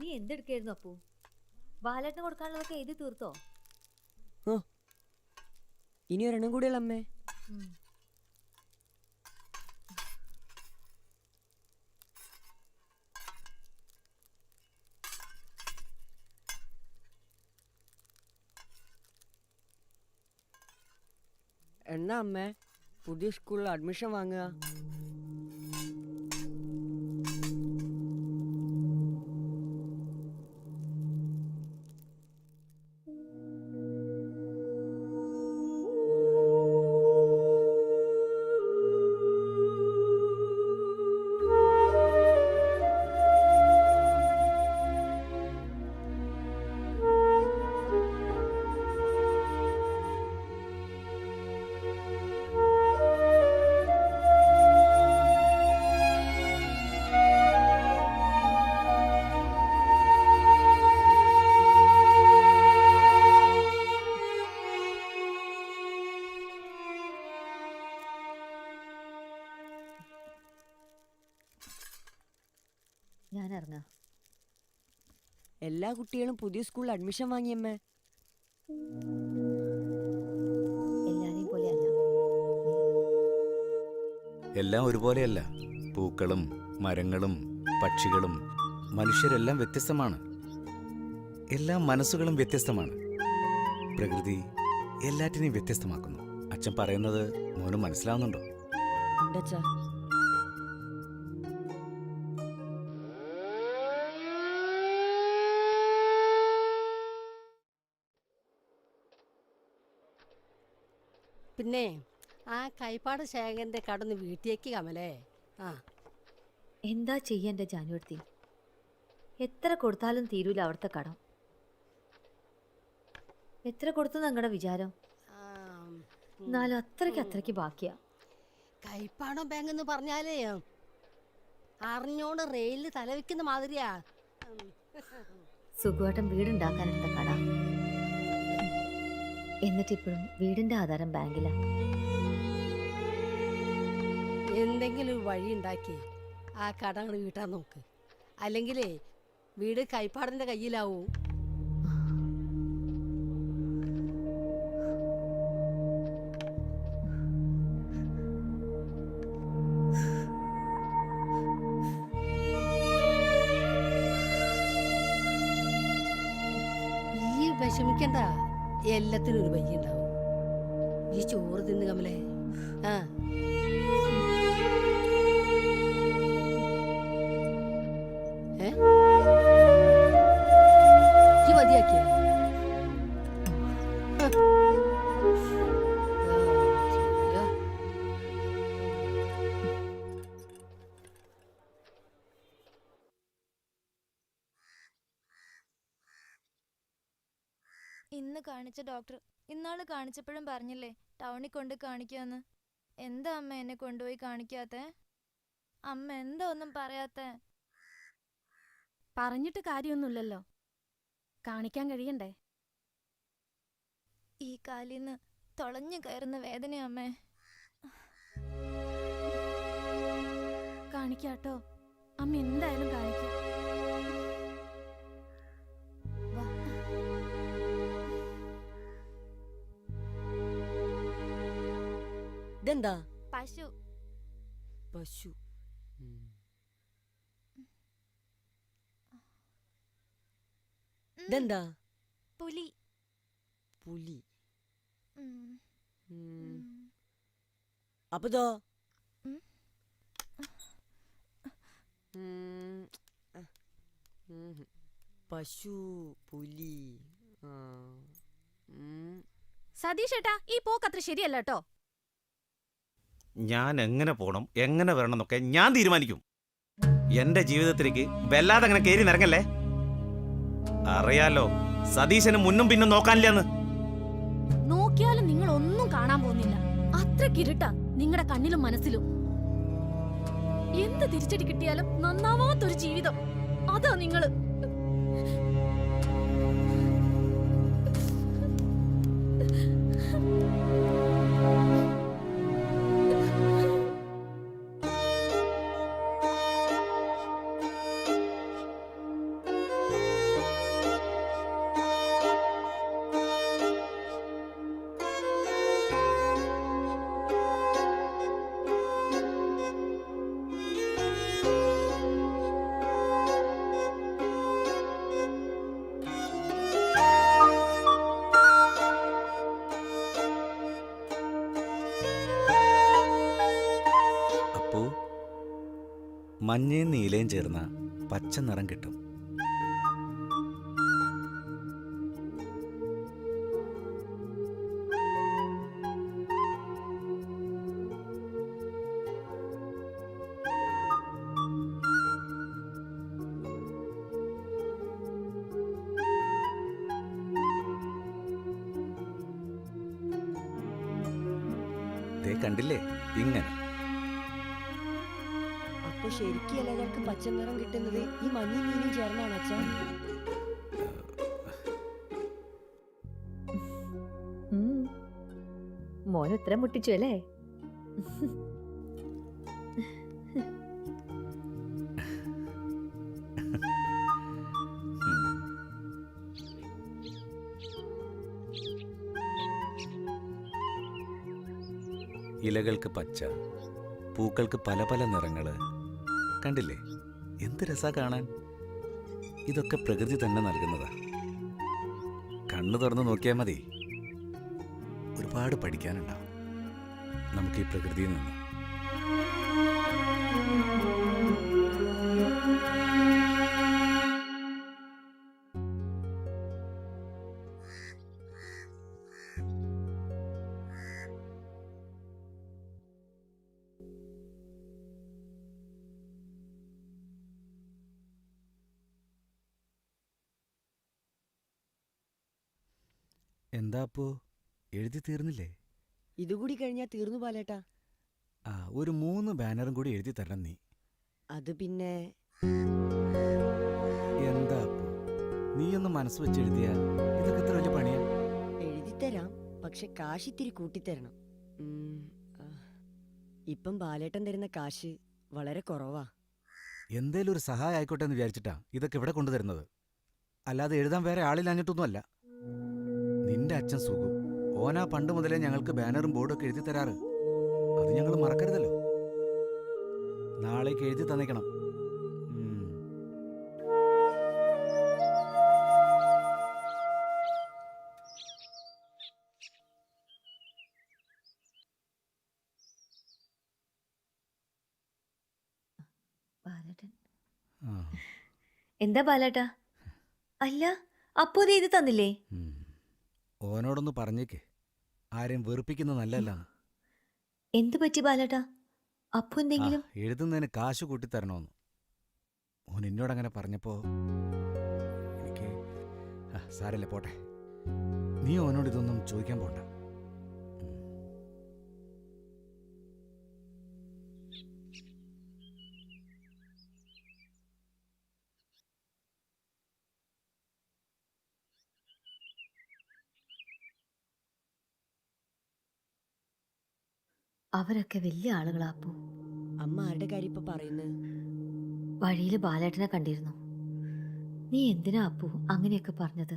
നീ എന്തെടുക്കായിരുന്നു അപ്പു? ബാലേട്ടന് കൊടുക്കാനുള്ളതൊക്കെ എഴുതി തീർത്തോ? ഇനി ഒരെണ്ണം കൂടിയല്ല അമ്മേ. എന്നാ അമ്മേ പുതിയ സ്കൂളിൽ അഡ്മിഷൻ വാങ്ങുക? ഞാൻ ഇറങ്ങാം. എല്ലാ കുട്ടികളും പുതിയ സ്കൂളിൽ അഡ്മിഷൻ വാങ്ങിയമ്മേ. എല്ലാരെയും പോലെയല്ല. എല്ലാം ഒരുപോലെയല്ല. പൂക്കളും മരങ്ങളും പക്ഷികളും മനുഷ്യരെല്ലാം വ്യത്യസ്തമാണ്. എല്ലാ മനസ്സുകളും വ്യത്യസ്തമാണ്. പ്രകൃതി എല്ലാറ്റിനെയും വ്യത്യസ്തമാക്കുന്നു. അച്ഛൻ പറയുന്നത് മോന് മനസ്സിലാവുന്നുണ്ടോ? പിന്നെ ആ കൈപ്പാട് ശേഖരന്റെ കടന്ന് വീട്ടിലേക്ക് കമലേ. എന്താ ചെയ്യന്റെ ജാനുവടുത്തി? എത്ര കൊടുത്താലും തീരൂല അവിടുത്തെ കടം. എത്ര കൊടുത്തു നിങ്ങളുടെ വിചാരം? എന്നാലും അത്രയ്ക്ക് ബാക്കിയാ. കൈപ്പാടം ബാങ്ക് എന്ന് പറഞ്ഞാലേ അറിഞ്ഞോണ്ട് റെയിലിൽ തലവെക്കുന്ന മാതിരിയാ. സുഖമായിട്ടും വീടുണ്ടാക്കാനെടുത്ത കട. എന്നിട്ടിപ്പോഴും വീടിന്റെ ആധാരം ബാങ്കിലാ. എന്തെങ്കിലും വഴി ഉണ്ടാക്കി ആ കടങ്ങൾ വീട്ടാൻ നോക്ക്. അല്ലെങ്കിലേ വീട് കൈപ്പാടിന്റെ കയ്യിലാവും. ഈ വിഷമിക്കണ്ട, എല്ലാത്തിനും ഒരു വഴി ഉണ്ടാവും. ഈ ചോറ് തിന്ന് കമലേ. മതിയാക്കിയ ഇന്ന് കാണിച്ച ഡോക്ടർ ഇന്നാള് കാണിച്ചപ്പോഴും പറഞ്ഞില്ലേ ടൗണിൽ കൊണ്ട് കാണിക്കാന്ന്. എന്താ അമ്മ എന്നെ കൊണ്ടുപോയി കാണിക്കാത്തെ? അമ്മ എന്താ ഒന്നും പറയാത്തെ? പറഞ്ഞിട്ട് കാര്യമൊന്നുമില്ലല്ലോ, കാണിക്കാൻ കഴിയണ്ടേ? ഈ കാലിന്ന് തുളഞ്ഞു കയറുന്ന വേദന അമ്മേ. കാണിക്കാട്ടോ, അമ്മ എന്തായാലും കാണിക്കാം. ഇതെന്താ? പശു. പശു. ഇതെന്താ? പുലി. പുലി. ഉം. അപ്പതോ? പശു, പുലി. സതീഷ് ഏട്ടാ, ഈ പോക്കത്ര ശരിയല്ല കേട്ടോ. ഞാൻ എങ്ങനെ പോണം എങ്ങനെ വരണം എന്നൊക്കെ ഞാൻ തീരുമാനിക്കും. എന്റെ ജീവിതത്തിലേക്ക് വല്ലാതെ അങ്ങനെ കയറി നിറങ്ങല്ലേ. അറിയാലോ സതീശന് മുന്നും പിന്നും നോക്കാനില്ലെന്ന്. നോക്കിയാലും നിങ്ങൾ ഒന്നും കാണാൻ പോകുന്നില്ല. അത്രയ്ക്ക് ഇരുട്ടാ നിങ്ങളുടെ കണ്ണിലും മനസ്സിലും. എന്ത് തിരിച്ചടി കിട്ടിയാലും നന്നാവാത്തൊരു ജീവിതം, അതാ നിങ്ങള്. മഞ്ഞയും നീലയും ചേർന്ന പച്ച നിറം കിട്ടും. ദേ കണ്ടില്ലേ, ഇങ്ങനെ. അപ്പൊ ശരിക്കും ഇലകൾക്ക് പച്ച നിറം കിട്ടുന്നത് ഈ മഞ്ഞയും നീലയും ചേർന്നാണ് അച്ഛാ. മോൻ ഉത്തരം മുട്ടിച്ചു അല്ലേ? ഇലകൾക്ക് പച്ച, പൂക്കൾക്ക് പല പല നിറങ്ങള്. കണ്ടില്ലേ, എന്ത് രസാ കാണാൻ. ഇതൊക്കെ പ്രകൃതി തന്നെ നൽകുന്നതാ. കണ്ണു തുറന്ന് നോക്കിയാൽ മതി, ഒരുപാട് പഠിക്കാനുണ്ടാവും നമുക്ക് ഈ പ്രകൃതിയിൽ നിന്ന്. എന്താ അപ്പോ, എഴുതി തീർന്നില്ലേ? ഇതുകൂടി കഴിഞ്ഞാ തീർന്നു ബാലേട്ടാ. ആ, ഒരു 3 ബാനറും കൂടി എഴുതി തരണം നീ. അത് പിന്നെ എന്താ അപ്പോ, നീയൊന്ന് മനസ്സ് വെച്ച് എഴുതിയാ ഇതൊക്കെ എത്ര വലിയ പണിയാ. എഴുതിത്തരാം, പക്ഷെ കാശ് ഇത്തിരി കൂട്ടിത്തരണം. ആ, ഇപ്പം ബാലേട്ടൻ തരുന്ന കാശ് വളരെ കുറവാ. എന്തേലും ഒരു സഹായം ആയിക്കോട്ടെ എന്ന് വിചാരിച്ചിട്ടാ ഇതൊക്കെ ഇവിടെ കൊണ്ടുതരുന്നത്. അല്ലാതെ എഴുതാൻ വേറെ ആളില്ലാഞ്ഞിട്ടൊന്നുമല്ല. നിന്റെ അച്ഛൻ സുഖു, ഓനാ പണ്ട് മുതലേ ഞങ്ങൾക്ക് ബാനറും ബോർഡൊക്കെ എഴുതി തരാറ്. അത് ഞങ്ങൾ മറക്കരുതല്ലോ. നാളേക്ക് എഴുതി തന്നേക്കണം. ബാലേട്ടൻ ആ. എന്താ ബാലേട്ടാ? അല്ല, അപ്പോ ഇത് എഴുതി തന്നില്ലേ? ഓനോടൊന്ന് പറഞ്ഞേക്ക്, ആരെയും വെറുപ്പിക്കുന്നത് നല്ലല്ല. എന്തു പറ്റി ബാലേട്ടാ? അപ്പോ എന്തെങ്കിലും? എഴുതുന്നതിന് കാശ് കൂട്ടിത്തരണമെന്ന് ഓൻ എന്നോടങ്ങനെ പറഞ്ഞപ്പോ എനിക്ക് സാരല്ലേ, പോട്ടെ. നീ ഓനോട് ഇതൊന്നും ചോദിക്കാൻ പോണ്ട. അവരൊക്കെ വലിയ ആളുകളാ അപ്പു. അമ്മ ആരുടെ കാര്യം ഇപ്പൊ പറയുന്നത്? വഴിയില് ബാലേട്ടനെ കണ്ടിരുന്നു. നീ എന്തിനാ അപ്പു അങ്ങനെയൊക്കെ പറഞ്ഞത്?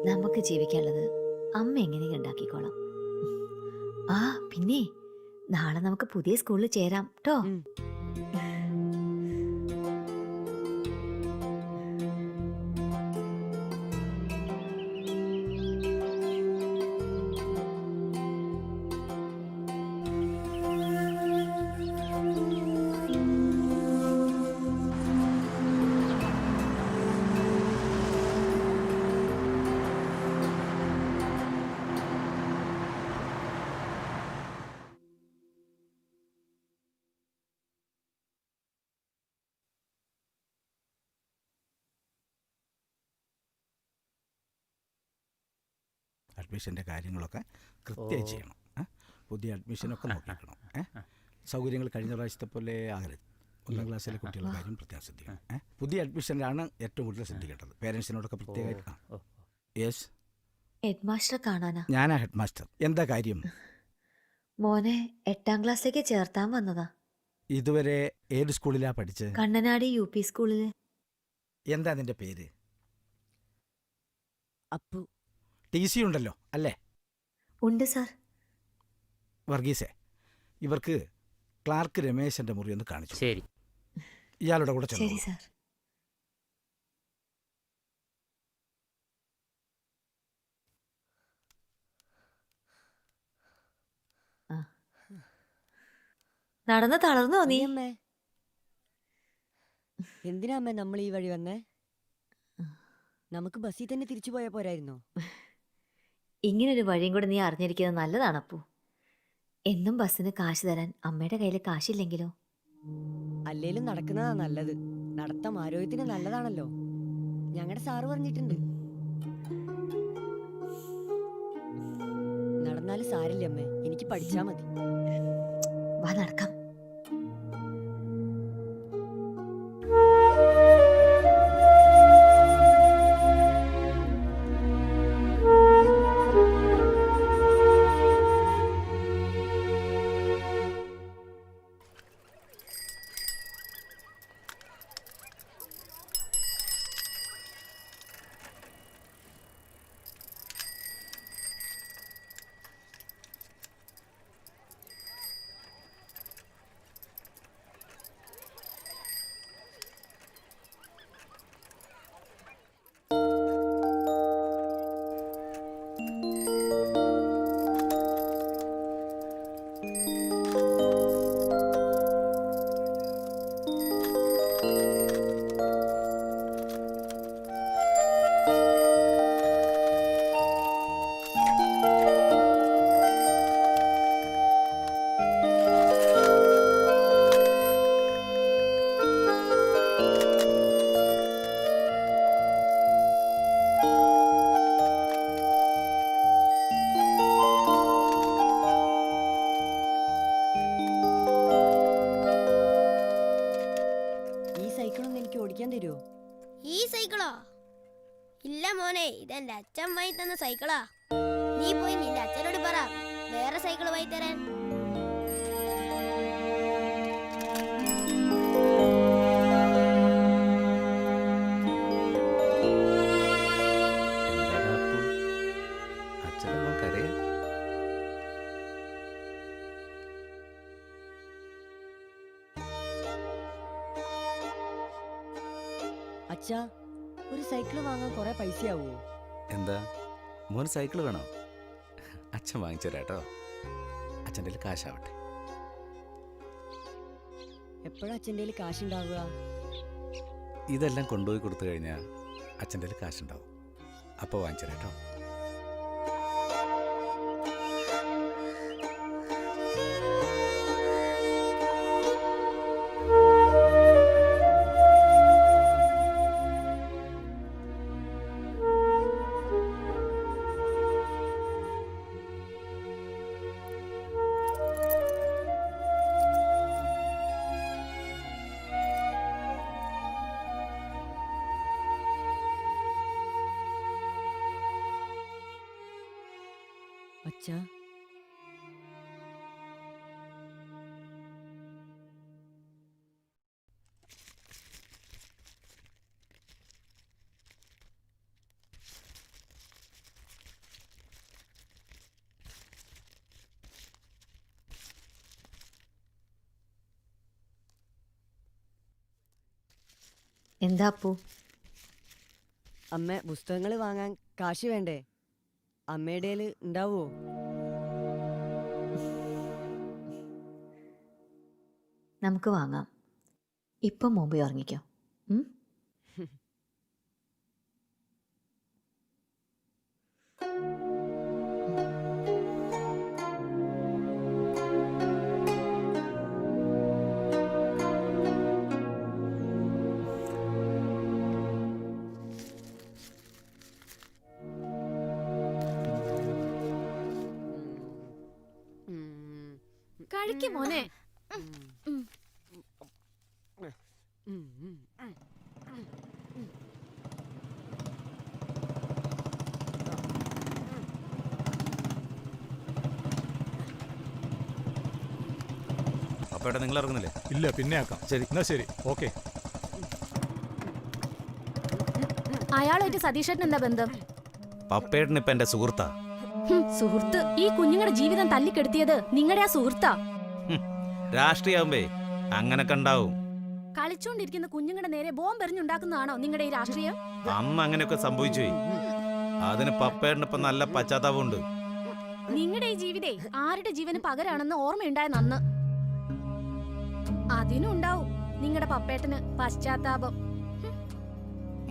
നമുക്ക് ജീവിക്കാനുള്ളത് അമ്മ എങ്ങനെയും ഉണ്ടാക്കിക്കോളാം. ആ പിന്നെ നാളെ നമുക്ക് പുതിയ സ്കൂളിൽ ചേരാം ട്ടോ. അഡ്മിഷൻ്റെ കാര്യങ്ങളൊക്കെ കൃത്യമായി ചെയ്യണം. പുതിയ അഡ്മിഷനൊക്കെ നോക്കിക്കണം. സൗകര്യങ്ങൾ കഴിഞ്ഞ പ്രാവശ്യത്തെ പോലെ ആകരുത്. 1ാം ക്ലാസ്സിലെ കുട്ടികളുടെ കാര്യം പ്രത്യേകം ശ്രദ്ധിക്കണം. പുതിയ അഡ്മിഷനിലാണ് ഏറ്റവും കൂടുതൽ ശ്രദ്ധിക്കേണ്ടത്. പേരൻസിനോടൊക്കെ പ്രത്യേകമായിട്ട്. യെസ്, ഹെഡ് മാസ്റ്റർ കാണാനാ. ഞാനാ ഹെഡ് മാസ്റ്റർ. എന്താ കാര്യം? മോനെ 8ാം ക്ലാസ്സിലേക്ക് ചേർത്താൻ വന്നതാ. ഇതുവരെ ഏത് സ്കൂളിലാ പഠിച്ചത്? കണ്ണനാടി UP സ്കൂളില്. എന്താ നിന്റെ പേര്? അപ്പു. TC ഉണ്ടല്ലോ അല്ലേ? ഉണ്ട് സാർ. വർഗീസേ, ഇവർക്ക് ക്ലാർക്ക് രമേശന്റെ മുറി ഒന്ന് കാണിച്ചു. ശരി. ഇയാളുടെ കൂടെ ശരി ചെന്നു. സാർ. നടന്ന് തളർന്നോ നീ? അമ്മേ എന്തിനാ അമ്മ നമ്മൾ ഈ വഴി വന്നേ? നമുക്ക് ബസ്സിൽ തന്നെ തിരിച്ചു പോയാ പോരായിരുന്നോ? ഇങ്ങനൊരു വഴിയും കൂടെ നീ അറിഞ്ഞിരിക്കുന്നത് നല്ലതാണ് അപ്പു. എന്നും ബസ്സിന് കാശ് തരാൻ അമ്മയുടെ കയ്യിൽ കാശില്ലെങ്കിലോ? അല്ലേലും നടക്കുന്നതാ നല്ലത്. നടത്തം ആരോഗ്യത്തിന് നല്ലതാണല്ലോ. ഞങ്ങളുടെ സാറ് പറഞ്ഞിട്ടുണ്ട്. നടന്നാലും സാരില്ല അമ്മേ, എനിക്ക് പഠിച്ചാ മതി. വാ നടക്കാം. ഈ സൈക്കിളൊന്നും എനിക്ക് ഓടിക്കാൻ തരുമോ? ഈ സൈക്കിളോ? ഇല്ല മോനെ, ഇതെന്റെ അച്ഛൻ വാങ്ങി തന്ന സൈക്കിളാ. നീ പോയി നിന്റെ അച്ഛനോട് പറ വേറെ സൈക്കിൾ വാങ്ങി തരാൻ. അച്ഛാ, ഒരു സൈക്കിൾ വാങ്ങാൻ കുറെ പൈസയാവോ? എന്താ മോന് സൈക്കിൾ വേണോ? അച്ഛൻ വാങ്ങിച്ചു തരാട്ടോ. അച്ഛൻ്റെ കയ്യിൽ കാശാവട്ടെ. എപ്പോഴാ അച്ഛൻ്റെ കയ്യിൽ കാശുണ്ടാവുക? ഇതെല്ലാം കൊണ്ടുപോയി കൊടുത്തു കഴിഞ്ഞാൽ അച്ഛൻ്റെ കയ്യിൽ കാശുണ്ടാവും. അപ്പോൾ വാങ്ങിച്ചു തരാട്ടോ. അച്ഛാ, എന്താ അപ്പു? അമ്മ പുസ്തകങ്ങൾ വാങ്ങാൻ കാശ് വേണ്ടേ? അമ്മയുടെ കയ്യിൽ ഉണ്ടാവോ? നമുക്ക് വാങ്ങാം. ഇപ്പം മുമ്പ് ഉറങ്ങിക്കോ. ഉം? കഴിക്ക് മോനെ. അപ്പേട്ടാ നിങ്ങൾ ഇറങ്ങുന്നില്ലേ? ഇല്ല, പിന്നെ ആക്കാം. ശരി. എന്നാ ശരി, ഓക്കെ. അയാളായിട്ട് സതീഷേട്ടൻ എന്താ ബന്ധം? പപ്പേട്ടൻ ഇപ്പൊ എന്റെ സുഹൃത്താ. സുഹൃത്ത്? ഈ കുഞ്ഞുങ്ങളുടെ ജീവിതം തല്ലിക്കെടുത്തിയത് നിങ്ങളുടെ ആ സുഹൃത്താ. രാഷ്ട്രീയാവുമ്പേ അങ്ങനൊക്കെ ഉണ്ടാവും. കളിച്ചോണ്ടിരിക്കുന്ന കുഞ്ഞുങ്ങളുടെ നേരെ ബോംബ് എറിഞ്ഞുണ്ടാക്കുന്നതാണോ നിങ്ങളുടെ ഈ രാഷ്ട്രീയം? അന്ന് അങ്ങനെയൊക്കെ സംഭവിച്ചു. അതിന് പപ്പേട്ടന് ഇപ്പൊ നല്ല പശ്ചാത്താപമുണ്ട്. നിങ്ങളുടെ ഈ ജീവിതേ ആരുടെ ജീവന് പകരാണെന്ന് ഓർമ്മയുണ്ടായ നന്ന്. അതിനുണ്ടാവും നിങ്ങളുടെ പപ്പേട്ടന് പശ്ചാത്താപം.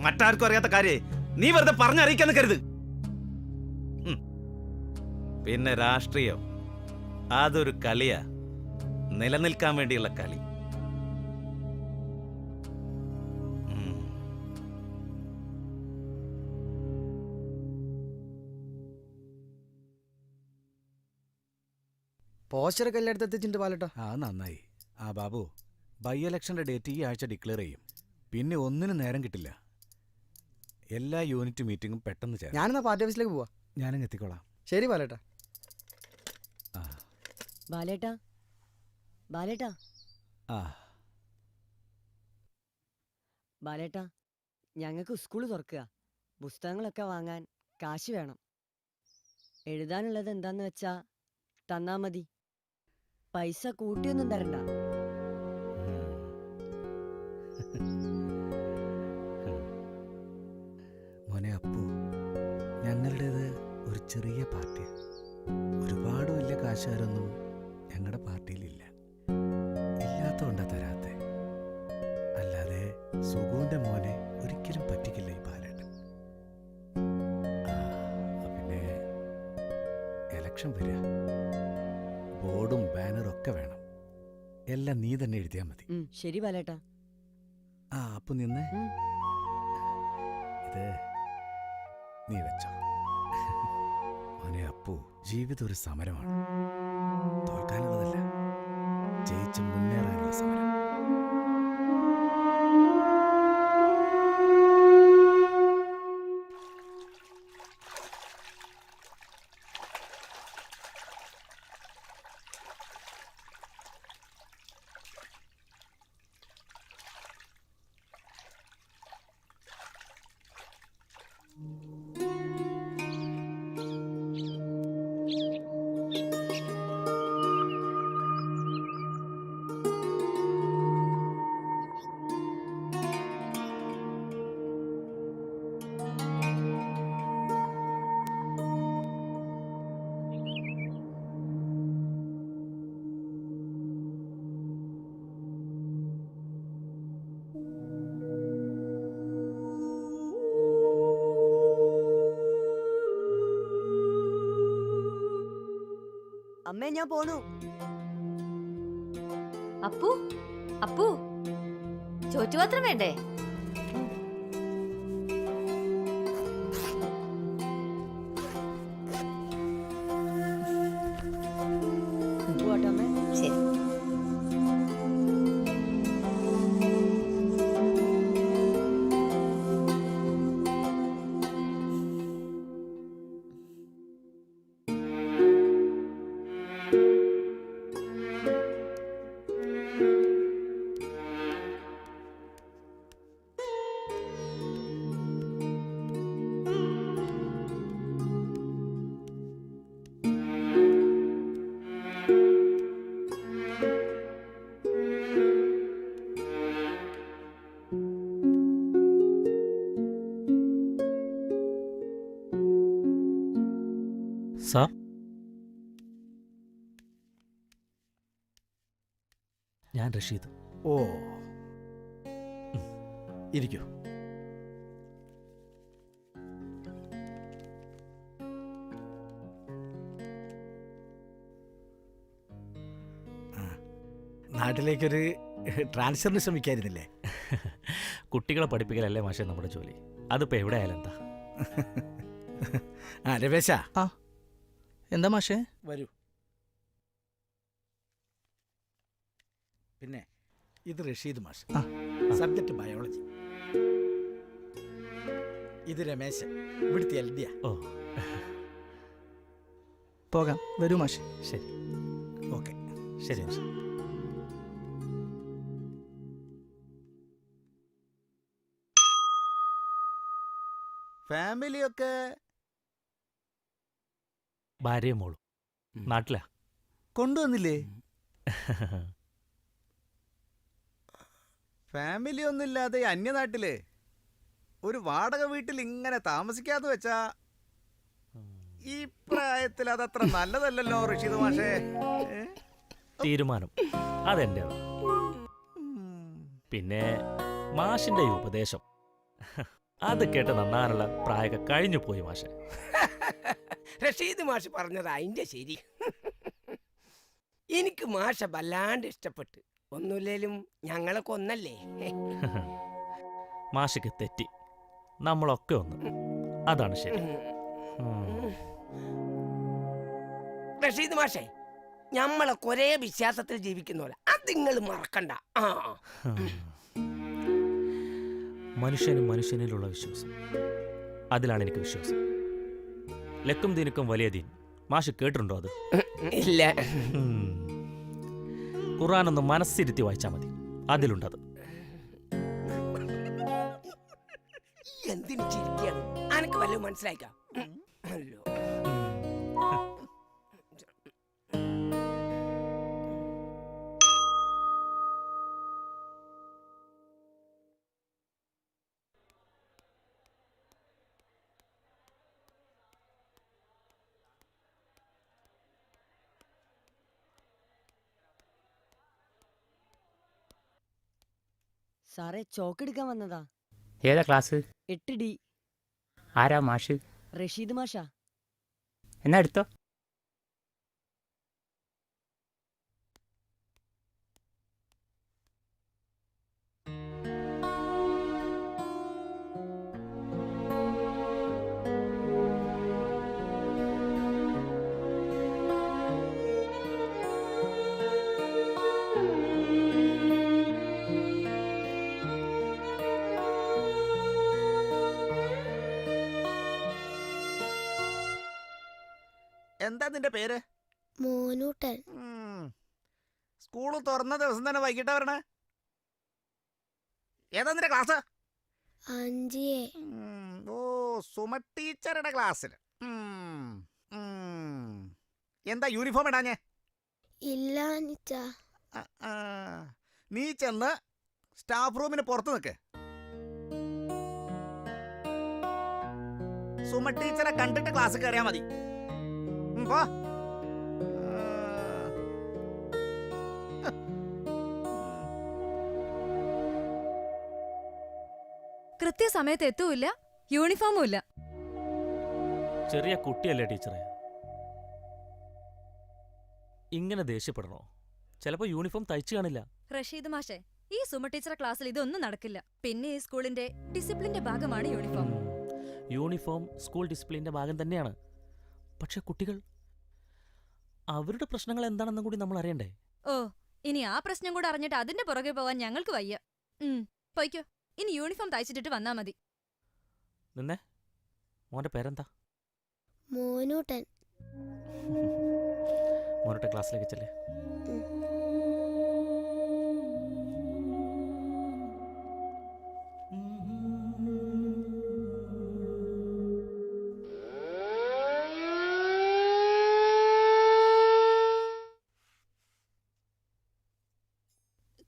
മറ്റാർക്കും അറിയാത്ത കാര്യേ നീ വെറുതെ പറഞ്ഞറിയിക്കാൻ നിൽക്കരുത്. പിന്നെ രാഷ്ട്രീയം അതൊരു കളിയാ, നിലനിൽക്കാൻ വേണ്ടിയുള്ള കളി. പോസ്റ്ററൊക്കെ എല്ലായിടത്തും എത്തിച്ചിട്ടുണ്ട് പാലട്ടോ. ആ നന്നായി. ആ ബാബു, ബൈ ഇലക്ഷൻ്റെ ഡേറ്റ് ഈ ആഴ്ച ഡിക്ലെയർ ചെയ്യും. പിന്നെ ഒന്നിനും നേരം കിട്ടില്ല. എല്ലാ യൂണിറ്റ് മീറ്റിങ്ങും പെട്ടെന്ന് ചേരാം. ഞാനെന്നാ പാർട്ടി ഓഫീസിലേക്ക് പോവാ. ഞാനങ്ങ് എത്തിക്കോളാം. ശരി പാലട്ടാ. ബാലേട്ടാ, ബാലേട്ടാ, ആ ബാലേട്ടാ, ഞങ്ങൾക്ക് സ്കൂൾ തുറക്കുക. പുസ്തകങ്ങളൊക്കെ വാങ്ങാൻ കാശ് വേണം. എഴുതാനുള്ളത് എന്താന്ന് വെച്ചാ തന്നാ മതി. പൈസ കൂട്ടിയൊന്നും തരണ്ട. മോനെ അപ്പു, ഞങ്ങളുടേത് ഒരു ചെറിയ പാർട്ടിയാണ്. ഒരുപാട് വലിയ കാശുകാരൊന്നും ഞങ്ങളുടെ പാർട്ടിയിലില്ല. ഇല്ലാത്തതുകൊണ്ടാ തരാത്തെ. അല്ലാതെ സുഖുവിൻ്റെ മോനെ ഒരിക്കലും പറ്റിക്കില്ല ഈ ബാലേട്ടൻ. പിന്നെ എലക്ഷൻ വരിക, ബോർഡും ബാനറും ഒക്കെ വേണം. എല്ലാം നീ തന്നെ എഴുതിയാൽ മതി. ശരി ബാലേട്ടാ. ആ അപ്പു നിന്നേ, ഉം. ഇത് നീ വെച്ചോ. മോനെ അപ്പു, ജീവിതം ഒരു സമരമാണ്. തോൽക്കാനുള്ളതല്ല, ജയിച്ച് മുന്നേറാനുള്ള സമരം. അമ്മേ, ഞാൻ പോണു. അപ്പു, അപ്പു, ചോറ്റുപാത്രം വേണ്ടേ? പോട്ടെ അമ്മേ. ശരി. സാർ, ഞാൻ റഷീദ്. ഓ, ഇരിക്കൂ. നാട്ടിലേക്കൊരു ട്രാൻസ്ഫറിന് ശ്രമിക്കായിരുന്നില്ലേ? കുട്ടികളെ പഠിപ്പിക്കലല്ലേ മാഷേ നമ്മുടെ ജോലി. അതിപ്പോൾ എവിടെ ആയാലും എന്താ. ആ രമേശ, എന്താ മാഷേ? വരൂ. പിന്നെ ഇത് റഷീദ് മാഷ്, സബ്ജക്റ്റ് ബയോളജി. ഇത് രമേശൻ, ഇവിടുത്തെ എൽഡിയാ. ഓ, പോകാം. വരൂ മാഷേ. ശരി. ഓക്കെ, ശരി മാഷേ. ഫാമിലിയൊക്കെ ഭാര്യയും മോളും നാട്ടിലാ. കൊണ്ടുവന്നില്ലേ? ഫാമിലി ഒന്നുമില്ലാതെ അന്യനാട്ടില് ഒരു വാടക വീട്ടിൽ ഇങ്ങനെ താമസിക്കാന്ന് വെച്ചാ ഈ പ്രായത്തിൽ അതത്ര നല്ലതല്ലല്ലോ റഷീദ് മാഷേ. തീരുമാനം അതെന്റേതാ. പിന്നെ മാഷിന്റെ ഈ ഉപദേശം അത് കേട്ട് നന്നാനുള്ള പ്രായമൊക്കെ കഴിഞ്ഞു പോയി മാഷെ. റഷീദ് മാഷ് പറഞ്ഞത് അതിന്റെ ശരി. എനിക്ക് മാഷ വല്ലാണ്ട് ഇഷ്ടപ്പെട്ടു. ഒന്നുമില്ലേലും ഞങ്ങളൊക്കെ ഒന്നല്ലേ. മാഷക്ക് തെറ്റി, നമ്മളൊക്കെ ഒന്ന്, അതാണ് ശരി. റഷീദ് മാഷേ, ഞമ്മളൊക്കെ ഒരേ വിശ്വാസത്തിൽ ജീവിക്കുന്നവരാ, അത് നിങ്ങൾ മറക്കണ്ട. മനുഷ്യനിലുള്ള വിശ്വാസം, അതിലാണ് എനിക്ക് വിശ്വാസം. ലക്കും ദീനുക്കും വലിയ ദീൻ, മാഷ് കേട്ടിട്ടുണ്ടോ അത്? ഇല്ല. ഖുർആനൊന്ന് മനസ്സിരുത്തി വായിച്ചാൽ മതി, അതിലുണ്ടത്. എന്തിനു ചിരിക്കാണ്? അനക്ക് വല്ല മനസ്സിലാക്കാം. സാറേ ചോക്ക് എടുക്കാൻ വന്നതാ. ഏതാ ക്ലാസ്? 8D. ആരാ മാഷ്? റഷീദ് മാഷാ. എന്നാ എടുത്തോ. എന്താ നിന്റെ പേര്? മോനൂട്ടൻ. സ്കൂള് തുറന്ന ദിവസം തന്നെ വൈകിട്ടാ വരണേ? ഏതാ നിന്റെ ക്ലാസ്? 5A. ഓ, സുമ ടീച്ചറുടെ ക്ലാസ്സിൽ. എന്താ യൂണിഫോം ഇടാഞ്ഞേ? ഇല്ല അനിച്ച. നീ ചെന്ന് സ്റ്റാഫ് റൂമിന് പുറത്ത് നിൽക്ക്. സുമ ടീച്ചറെ കണ്ടിട്ട് ക്ലാസ് കയറിയാ മതി. പോ. കൃത്യസമയത്ത് എത്തൂല്ല, യൂണിഫോമും ഇല്ല. ചെറിയ കുട്ടിയല്ലേ ടീച്ചറെ, ഇങ്ങനെ ദേഷ്യപ്പെടണോ? ചിലപ്പോ യൂണിഫോം തയ്ച്ചു കാണില്ല. റഷീദ് മാഷെ, ഈ സുമ ടീച്ചറെ ക്ലാസ്സിൽ ഇതൊന്നും നടക്കില്ല. പിന്നെ ഈ സ്കൂളിന്റെ ഡിസിപ്ലിന്റെ ഭാഗമാണ് യൂണിഫോം. യൂണിഫോം സ്കൂൾ ഡിസിപ്ലിന്റെ ഭാഗം തന്നെയാണ്. പക്ഷെ കുട്ടികൾ, അവരുടെ പ്രശ്നങ്ങൾ എന്താണെന്നും കൂടി നമ്മൾ അറിയണ്ടേ? ഓ, ഇനി ആ പ്രശ്നം കൂടെ അറിഞ്ഞിട്ട് അതിന്റെ പുറകെ പോവാൻ ഞങ്ങൾക്ക് വയ്യ. പൊയ്ക്കോ, ഇനി യൂണിഫോം തയ്ച്ചിട്ടിട്ട് വന്നാ മതി. നിന്നെ, മോന്റെ പേരെന്താ? മോനൂട്ടൻ. മോനോട്ടെ ക്ലാസ്സിലേക്ക് ചെല്ലേ.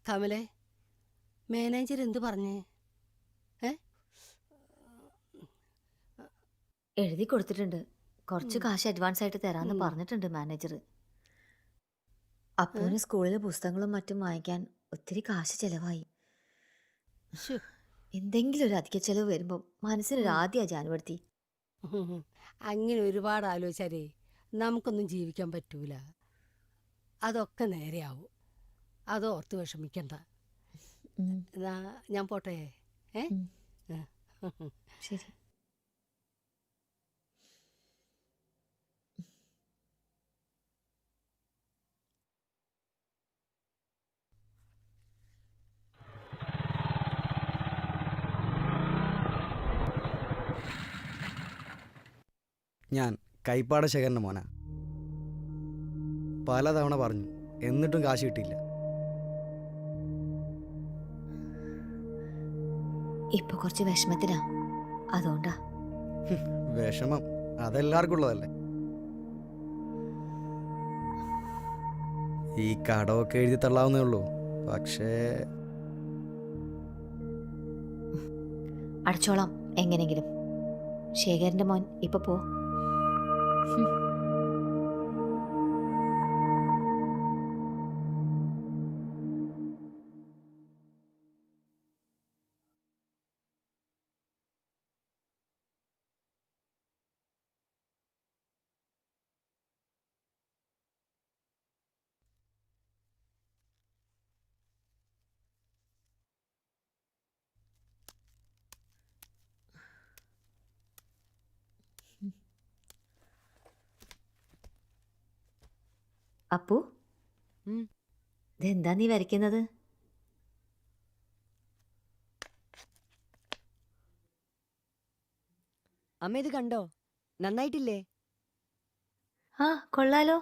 കമലേ, മാനേജർ എന്തു പറഞ്ഞേ? എഴുതി കൊടുത്തിട്ടുണ്ട്, കുറച്ച് കാശ് അഡ്വാൻസ് ആയിട്ട് തരാമെന്ന് പറഞ്ഞിട്ടുണ്ട് മാനേജർ. അപ്പോന് സ്കൂളിലെ പുസ്തകങ്ങളും മറ്റും വാങ്ങിക്കാൻ ഒത്തിരി കാശ് ചെലവായി. എന്തെങ്കിലും ഒരു അധിക ചെലവ് വരുമ്പോൾ മനസ്സിനൊരു ആദ്യ ജാനുവടുത്തി. അങ്ങനെ ഒരുപാട് ആലോചിച്ചാലേ നമുക്കൊന്നും ജീവിക്കാൻ പറ്റൂല. അതൊക്കെ നേരെയാവും, അതോർത്ത് വിഷമിക്കണ്ട. ഞാൻ പോട്ടെ. ശരി. ഞാൻ കൈപ്പാട ശേഖരൻ്റെ മോനാ. പലതവണ പറഞ്ഞു, എന്നിട്ടും കാശ് കിട്ടിയില്ല. ഇപ്പൊ കുറച്ച് വിഷമത്തിലാ, അതുകൊണ്ടാ. വിഷമം അതെല്ലാവർക്കും ഉള്ളതല്ലേ. ഈ കടമൊക്കെ എഴുതി തള്ളാവുന്നേ ഉള്ളൂ. പക്ഷേ അടച്ചോളാം എങ്ങനെങ്കിലും. ശേഖരന്റെ മോൻ ഇപ്പൊ പോ. അപ്പു ഉം. ഇതെന്താ നീ വരയ്ക്കുന്നത്? അമ്മ ഇത് കണ്ടോ? നന്നായിട്ടില്ലേ? ആ കൊള്ളാലോ.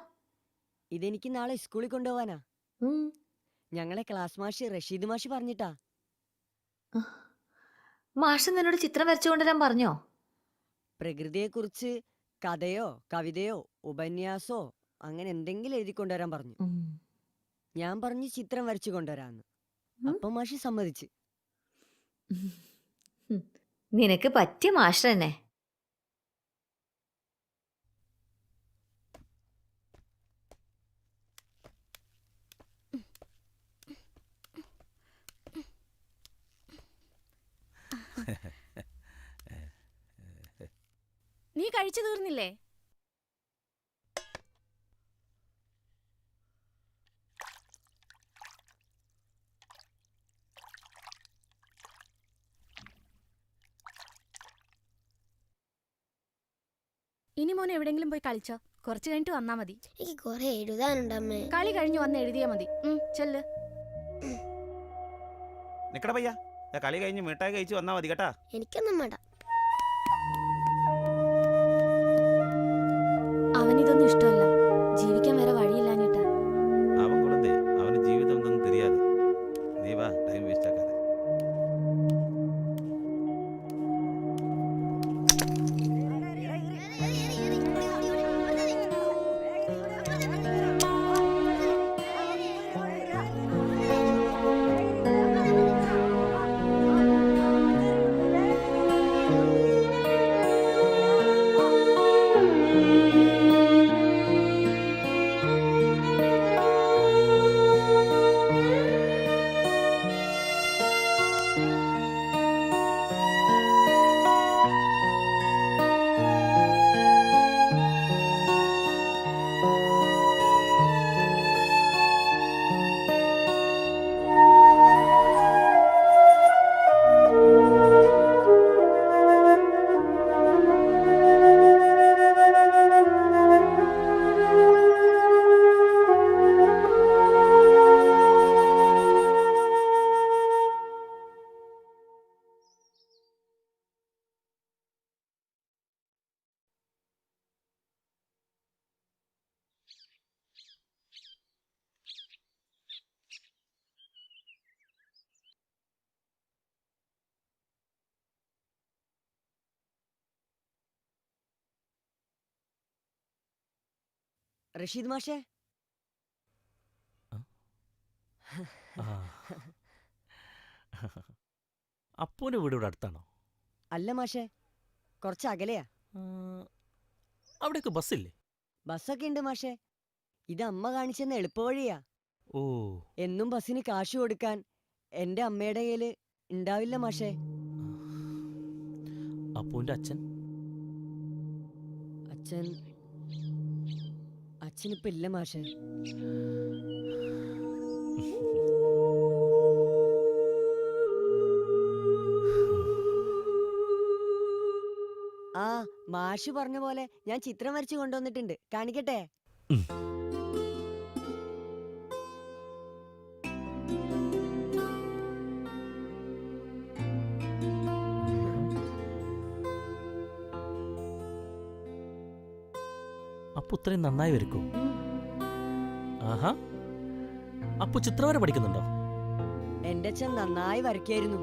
ഇതെനിക്ക് നാളെ സ്കൂളിൽ കൊണ്ടുപോവാനാ. ഉം. ഞങ്ങളെ ക്ലാസ് മാഷ് റഷീദ് മാഷ് പറഞ്ഞിട്ടാ. മാഷ് നിന്നോട് ചിത്രം വരച്ചു കൊണ്ടുവരാൻ പറഞ്ഞോ? പ്രകൃതിയെക്കുറിച്ച് കഥയോ കവിതയോ ഉപന്യാസോ അങ്ങനെ എന്തെങ്കിലും എഴുതി കൊണ്ടുവരാൻ പറഞ്ഞു. ഉം. ഞാൻ പറഞ്ഞു ചിത്രം വരച്ചു കൊണ്ടുവരാന്ന്. ഉം. അപ്പം മാഷി സമ്മതിച്ച്. നിനക്ക് പറ്റിയ മാഷ് തന്നെ. നീ കഴിച്ചു തീർന്നില്ലേ? ഇനി മോനെ എവിടെങ്കിലും പോയി കളിച്ചോ. കുറച്ച് കഴിഞ്ഞിട്ട് വന്നാ മതി. എനിക്ക് കുറെ എഴുതാനുണ്ടമ്മേ. കളി കഴിഞ്ഞ് വന്ന് എഴുതിയാ മതി. ചെല്ല്. നിക്കട പയ്യ, കളി കഴിഞ്ഞ് മിഠായി കഴിച്ച് വന്നാൽ മതി കേട്ടാ. എനിക്കൊന്നും വേണ്ട. അവനിതൊന്നും ഇഷ്ടമല്ല. ജീവിക്കാൻ വേറെ വഴിയില്ലാഞ്ഞിട്ടാ. അവൻ കുളന്തേ, അവന് ജീവിതം എന്തൊന്നും തെരിയാതെ. നീ വാ, ടൈം വേസ്റ്റ് ആക്കാതെ. റഷീദ് മാഷേ, അപ്പൂൻ്റെ വീട് ഇവിടെ അടുത്താണോ? അല്ല മാഷേ, കുറച്ച് അകലെയാ. അവിടേക്ക് ബസ്സില്ലേ? ബസ്സൊക്കെ ഉണ്ട് മാഷേ. ഇത് അമ്മ കാണിച്ചെന്ന എളുപ്പവഴിയാ. ഓ, എന്നും ബസ്സിന് കാശ് കൊടുക്കാൻ എന്റെ അമ്മയുടെ കയ്യില് ഉണ്ടാവില്ല മാഷേ. അപ്പൂൻ്റെ അച്ഛൻ? അച്ഛനിപ്പ ഇല്ല മാഷേ. ആ മാഷ് പറഞ്ഞ പോലെ ഞാൻ ചിത്രം വരച്ചു കൊണ്ടുവന്നിട്ടുണ്ട്, കാണിക്കട്ടെ? അപ്പു ഇത്രയും നന്നായി വരയ്ക്കോ? ആഹാ, അപ്പു ചിത്രവര പഠിക്കുന്നുണ്ടോ? എന്റെ അച്ഛൻ നന്നായി വരയ്ക്കായിരുന്നു.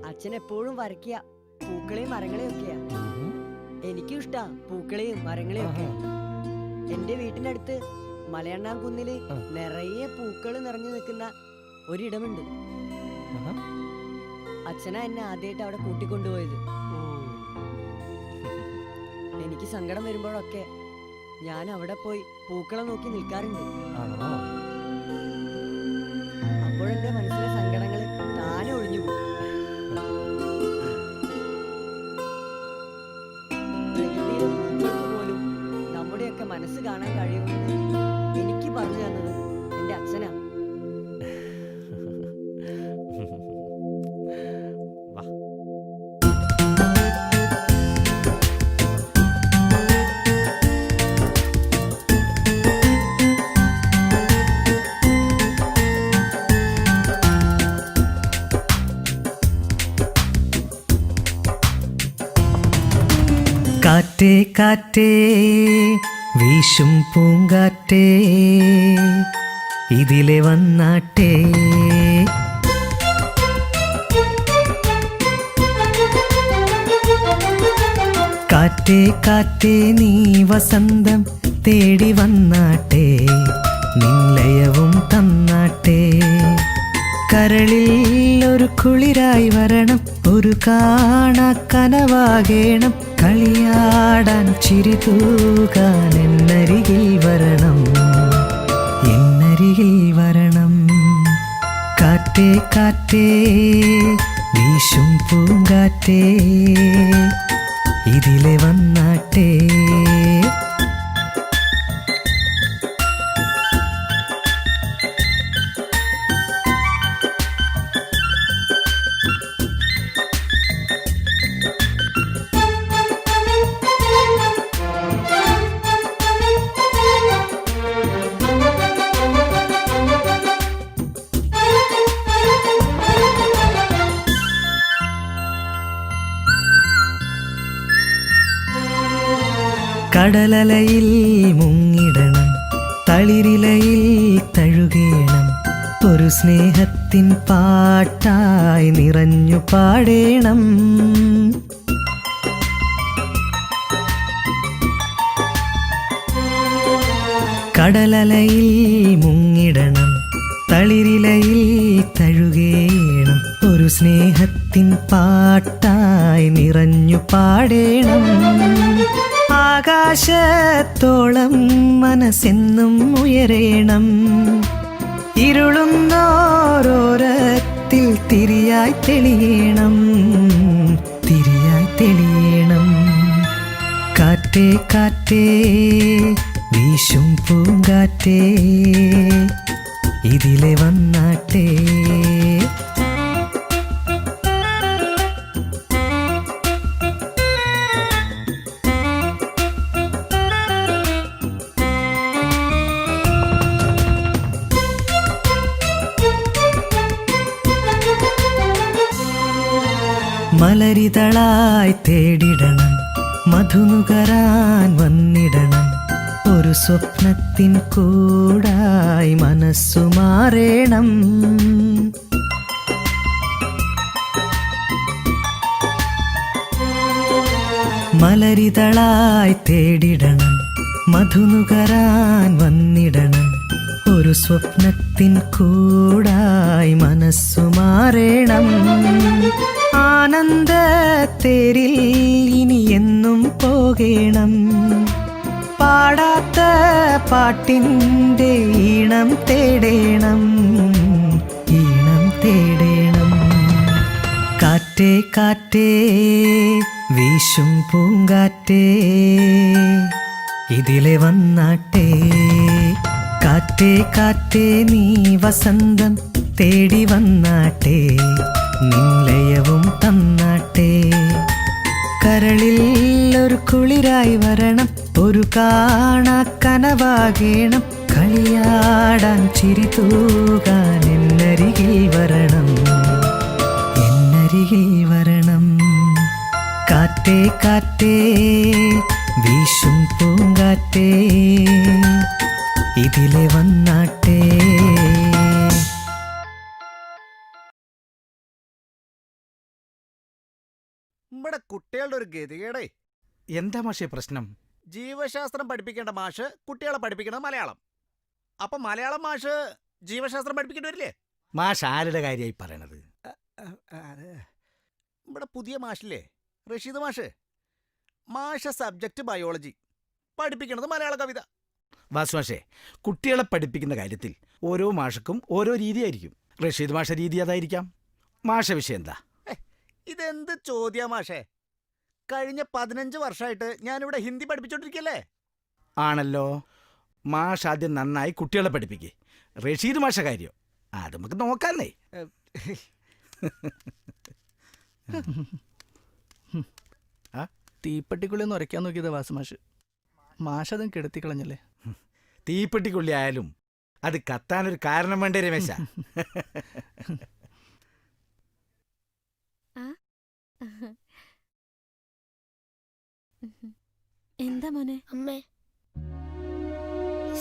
അച്ഛൻ എപ്പോഴും വരയ്ക്കുക പൂക്കളെയും മരങ്ങളെയും ഒക്കെയാ. എനിക്കും ഇഷ്ടാ പൂക്കളെയും മരങ്ങളെയും ഒക്കെ. എന്റെ വീട്ടിനടുത്ത് മലയണ്ണാൻ കുന്നില് നിറയെ പൂക്കൾ നിറഞ്ഞു നിൽക്കുന്ന ഒരിടമുണ്ട്. അച്ഛനാ എന്നെ ആദ്യമായിട്ട് അവിടെ കൂട്ടിക്കൊണ്ടുപോയത്. എനിക്ക് സങ്കടം വരുമ്പോഴൊക്കെ ഞാൻ അവിടെ പോയി പൂക്കളെ നോക്കി നിൽക്കാറുണ്ട്. അപ്പോഴെന്റെ മനസ്സിലെ സങ്കടങ്ങൾ താനെ ഒഴിഞ്ഞു പോകും. പ്രകൃതിയിലെ പൂക്കൾക്ക് പോലും നമ്മുടെയൊക്കെ മനസ്സ് കാണാൻ കഴിയുമെന്ന് എനിക്ക് പറഞ്ഞു തന്നത് എന്റെ അച്ഛനാ. കാറ്റേ കാറ്റേ വീശും പൂങ്കാറ്റേ ഇതിലെ വന്നാട്ടേ. കാറ്റേ കാറ്റേ നീ വസന്തം തേടി വന്നാട്ടെ, നിൻലയവും തന്നാട്ടെ. കരളിൽ ഒരു കുളിരായി വരണം, ഒരു കാണാ കനവാകേണം. കളിയാടാൻ ചിരി തൂകാൻ എന്നരികിൽ വരണം, എന്നരികിൽ വരണം. കാറ്റേ കാറ്റേ വീശും പൂങ്കാറ്റേ ഇതിലെ വന്നാട്ടെ. കടലലയിൽ മുങ്ങിടണം, തളിരിലയിൽ തഴുകേണം. ഒരു സ്നേഹത്തിൻ പാട്ടായി നിറഞ്ഞു പാടേണം. കടലലയിൽ മുങ്ങിടണം, തളിരിലയിൽ തഴുകേണം. ഒരു സ്നേഹത്തിൻ പാട്ടായി നിറഞ്ഞു പാടേണം. ആകാശത്തോളം മനസ്സെന്നും ഉയരേണം. ഇരുളുന്നോരോരത്തിൽ തിരിയായി തെളിയണം, തിരിയായി തെളിയണം. കാറ്റേ കാറ്റേ വീശും പൂങ്കാറ്റേ ഇതിലെ വന്നാട്ടെ. മലരിതളായി തേടിടണം, മധുനുകരാൻ വന്നിടണം. ഒരു സ്വപ്നത്തിൻ കൂടായി മനസ്സു മാറേണം. മലരിതളായി തേടിടണം, മധുനുകരാൻ വന്നിടണം. ഒരു സ്വപ്നത്തിൻ കൂടായി മനസ്സു മാറേണം. ആനന്ദത്തേരിൽ ഇനി എന്നും പോകേണം. പാടാത്ത പാട്ടിൻ്റെ ഈണം തേടേണം, ഈണം തേടേണം. കാറ്റേ കാറ്റേ വീശും പൂങ്കാറ്റേ ഇതിലെ വന്നാട്ടെ. കാറ്റേ കാറ്റേ നീ വസന്തം തേടി വന്നാട്ടെ, നിൻലയവും തന്നാട്ടെ. കരളിൽ ഒരു കുളിരായി വരണം, ഒരു കാണാ കനവാകേണം. കളിയാടാൻ ചിരി തൂകാൻ എന്നരികിൽ വരണം, എന്നരികിൽ വരണം. കാറ്റേ കാറ്റേ വീശും പൂങ്കാറ്റേ ഇതിലെ വന്നാട്ടെ. നമ്മുടെ കുട്ടികളുടെ ഒരു ഗതികേടേ. എന്താ മാഷേ പ്രശ്നം? ജീവശാസ്ത്രം പഠിപ്പിക്കേണ്ട മാഷ് കുട്ടികളെ പഠിപ്പിക്കുന്നത് മലയാളം. അപ്പൊ മലയാളം മാഷ് ജീവശാസ്ത്രം പഠിപ്പിക്കേണ്ടി വരില്ലേ? മാഷ് ആരുടെ കാര്യമായി പറയണത്? ഇവിടെ പുതിയ മാഷില്ലേ, റഷീദ് മാഷ്. മാഷ സബ്ജക്റ്റ് ബയോളജി, പഠിപ്പിക്കണത് മലയാള കവിത. വാസു മാഷേ, കുട്ടികളെ പഠിപ്പിക്കുന്ന കാര്യത്തിൽ ഓരോ മാഷക്കും ഓരോ രീതിയായിരിക്കും. റഷീദ് മാഷ രീതി അതായിരിക്കാം. മാഷ വിഷയം എന്താ? ഇതെന്ത് ചോദ്യാ മാഷേ? കഴിഞ്ഞ 15 വർഷമായിട്ട് ഞാനിവിടെ ഹിന്ദി പഠിപ്പിച്ചോണ്ടിരിക്കല്ലേ. ആണല്ലോ. മാഷ് ആദ്യം നന്നായി കുട്ടികളെ പഠിപ്പിക്കേ. റഷീദ് മാഷ കാര്യം അത് നമുക്ക് നോക്കാന്നേ. തീപ്പെട്ടിക്കുള്ളി ഒന്ന് ഉരയ്ക്കാൻ നോക്കിയത് വാസുമാഷ്. മാഷ് അതും കെടുത്തിക്കളഞ്ഞല്ലേ. തീപ്പെട്ടിക്കുള്ളി ആയാലും അത് കത്താനൊരു കാരണം വേണ്ടേ രമേശ? എന്താ മോനെ? അമ്മേ,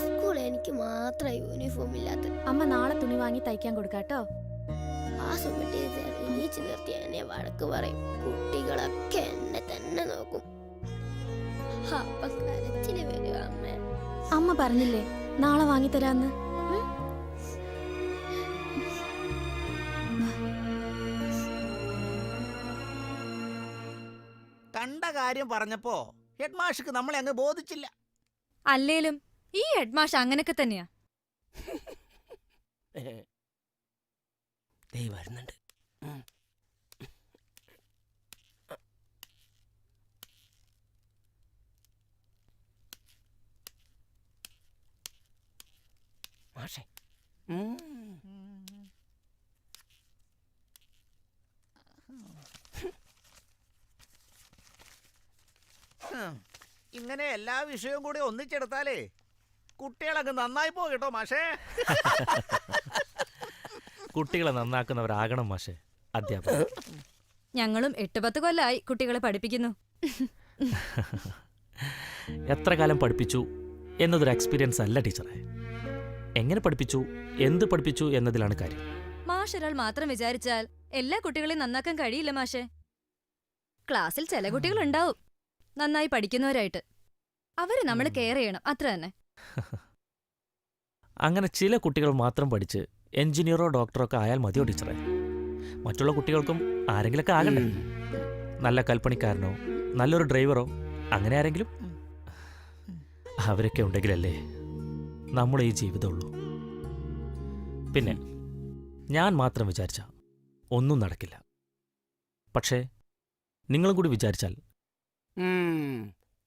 സ്കൂൾ എനിക്ക് മാത്രം യൂണിഫോം ഇല്ലാത്ത. അമ്മ നാളെ തുണി വാങ്ങി തയ്ക്കാൻ കൊടുക്കാട്ടോ. ആ സുമ ടീച്ചർ എണീച്ച് നിർത്തി എന്നെ വഴക്ക് പറയും. കുട്ടികളൊക്കെ എന്നെ തന്നെ നോക്കും. അപ്പൊ കരച്ചില് വരും അമ്മേ. അമ്മ പറഞ്ഞില്ലേ നാളെ വാങ്ങിത്തരാന്ന്. കണ്ട കാര്യം പറഞ്ഞപ്പോ ഹെഡ് മാഷ്ക്ക് നമ്മളെ അങ്ങ് ബോധിച്ചില്ല. അല്ലേലും ഈ ഹെഡ് മാഷ് അങ്ങനൊക്കെ തന്നെയാ. ദേ വരുന്നുണ്ട്. മാഷേ, ഇങ്ങനെ എല്ലാ വിഷയവും കൂടി ഒന്നിച്ചെടുത്താലേ കുട്ടികളങ്ങ് നന്നായി പോകട്ടോ മാഷേ. കുട്ടികളെ നന്നാക്കുന്നവരാകണം മാഷെ അധ്യാപകർ. ഞങ്ങളും 8-10 കൊല്ലമായി കുട്ടികളെ പഠിപ്പിക്കുന്നു. എത്ര കാലം പഠിപ്പിച്ചു എന്നതൊരു എക്സ്പീരിയൻസ് അല്ല ടീച്ചറെ. എങ്ങനെ പഠിപ്പിച്ചു, എന്ത് പഠിപ്പിച്ചു എന്നതിലാണ് കാര്യം. മാഷ് ഒരാൾ മാത്രം വിചാരിച്ചാൽ എല്ലാ കുട്ടികളെയും നന്നാക്കാൻ കഴിയില്ല മാഷെ. ക്ലാസ്സിൽ ചില കുട്ടികളുണ്ടാവും നന്നായി പഠിക്കുന്നവരായിട്ട്. അവര് നമ്മൾ കെയർ ചെയ്യണം, അത്ര തന്നെ. അങ്ങനെ ചില കുട്ടികൾ മാത്രം പഠിച്ച് എഞ്ചിനീയറോ ഡോക്ടറോ ഒക്കെ ആയാൽ മതിയോ ടീച്ചറെ? മറ്റുള്ള കുട്ടികൾക്കും ആരെങ്കിലൊക്കെ ആകണ്ടേ? നല്ല കൽപ്പണിക്കാരനോ നല്ലൊരു ഡ്രൈവറോ അങ്ങനെ ആരെങ്കിലും. അവരൊക്കെ ഉണ്ടെങ്കിലല്ലേ നമ്മുടെ ഈ ജീവിതമുള്ളൂ. പിന്നെ ഞാൻ മാത്രം വിചാരിച്ച ഒന്നും നടക്കില്ല. പക്ഷേ നിങ്ങളും കൂടി വിചാരിച്ചാൽ.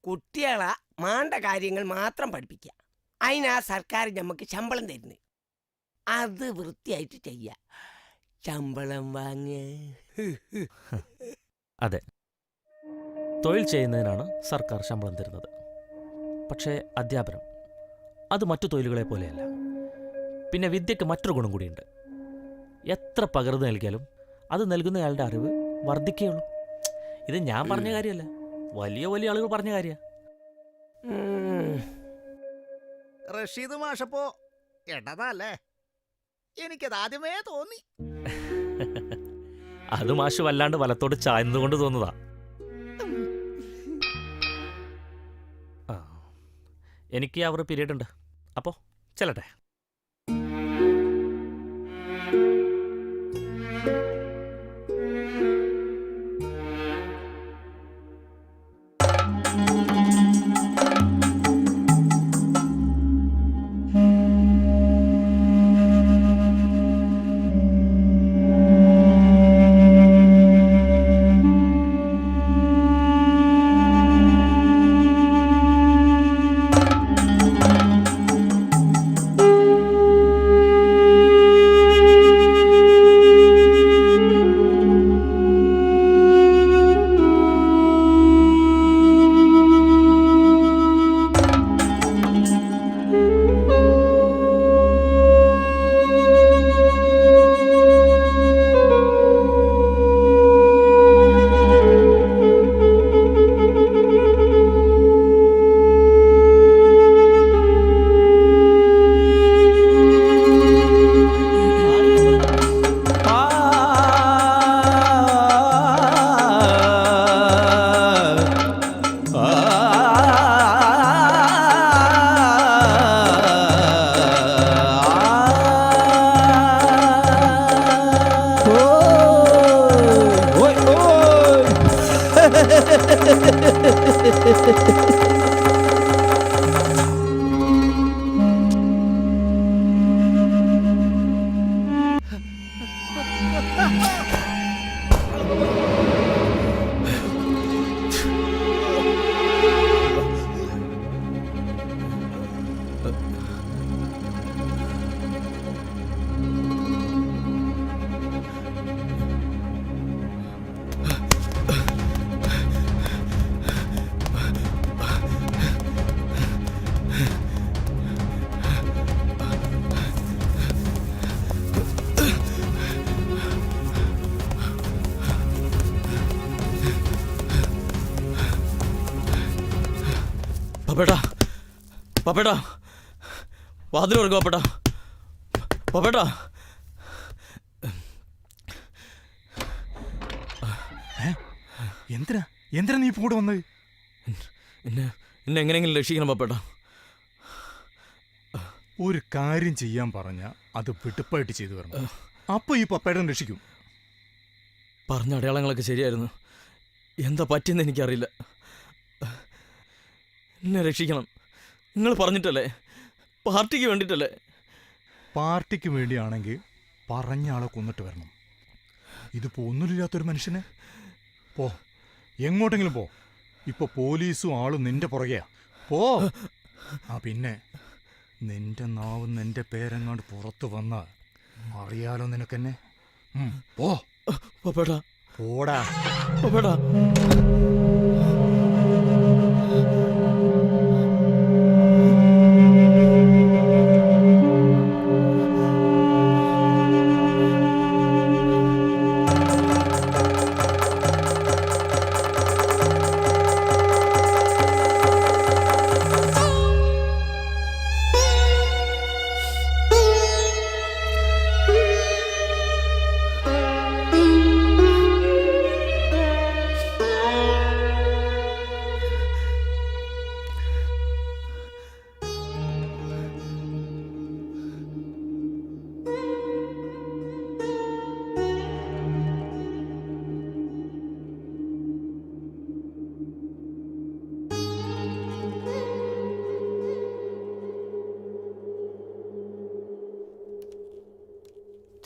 കുട്ടികളെ മാണ്ട കാര്യങ്ങൾ മാത്രം പഠിപ്പിക്കുക. അതിനാ സർക്കാർ നമുക്ക് ശമ്പളം തരുന്നത്. അത് വൃത്തിയായിട്ട് ചെയ്യ. ശമ്പളം വാങ്ങ. അതെ, തൊഴിൽ ചെയ്യുന്നതിനാണ് സർക്കാർ ശമ്പളം തരുന്നത്. പക്ഷേ അധ്യാപനം അത് മറ്റു തൊഴിലുകളെ പോലെയല്ല. പിന്നെ വിദ്യക്ക് മറ്റൊരു ഗുണം കൂടിയുണ്ട്. എത്ര പകർന്നു നൽകിയാലും അത് നൽകുന്നയാളുടെ അറിവ് വർദ്ധിക്കുകയുള്ളൂ. ഇത് ഞാൻ പറഞ്ഞ കാര്യമല്ല, വലിയ വലിയ ആളുകൾ പറഞ്ഞ കാര്യ. റഷീദ് മാഷപ്പോ എടതല്ലേ? എനിക്കത് ആദ്യമേ തോന്നി. അത് മാഷ് വല്ലാണ്ട് വലത്തോട് ചായതുകൊണ്ട് തോന്നുന്നതാ. എനിക്ക് അവർ പീരീഡ് ഉണ്ട്, അപ്പോ ചെല്ലട്ടെ. പപ്പേട്ടാ പപ്പേട്ടാ വാതിൽ തുറക്കുക പപ്പേട്ടാ പപ്പേട്ടാ. എന്തിനാ നീ കൂടെ വന്നത്? എന്നെ എങ്ങനെയെങ്കിലും രക്ഷിക്കണം പപ്പേട്ടാ. ഒരു കാര്യം ചെയ്യാൻ പറഞ്ഞ അത് വെടുപ്പായിട്ട് ചെയ്തു വരണം. അപ്പൊ ഈ പപ്പേടൻ രക്ഷിക്കും. പറഞ്ഞ അടയാളങ്ങളൊക്കെ ശരിയായിരുന്നു. എന്താ പറ്റിയെന്ന് എനിക്കറിയില്ല. എന്നെ രക്ഷിക്കണം. നിങ്ങൾ പറഞ്ഞിട്ടല്ലേ, പാർട്ടിക്ക് വേണ്ടിയിട്ടല്ലേ? പാർട്ടിക്ക് വേണ്ടിയാണെങ്കിൽ പറഞ്ഞ ആളെ കൊന്നിട്ട് വരണം. ഇതിപ്പോ ഒന്നുമില്ലാത്തൊരു മനുഷ്യനെ പോ, എങ്ങോട്ടെങ്കിലും പോ. ഇപ്പൊ പോലീസും ആളും നിന്റെ പുറകെയാ. പോ. പിന്നെ നിന്റെ നാവ് നിന്റെ പേരെങ്ങാണ്ട് പുറത്തു വന്നാ അറിയാലോ നിനക്കെന്നെ. പോ പപ്പേട്ടാ. പോടാ പപ്പേട്ടാ.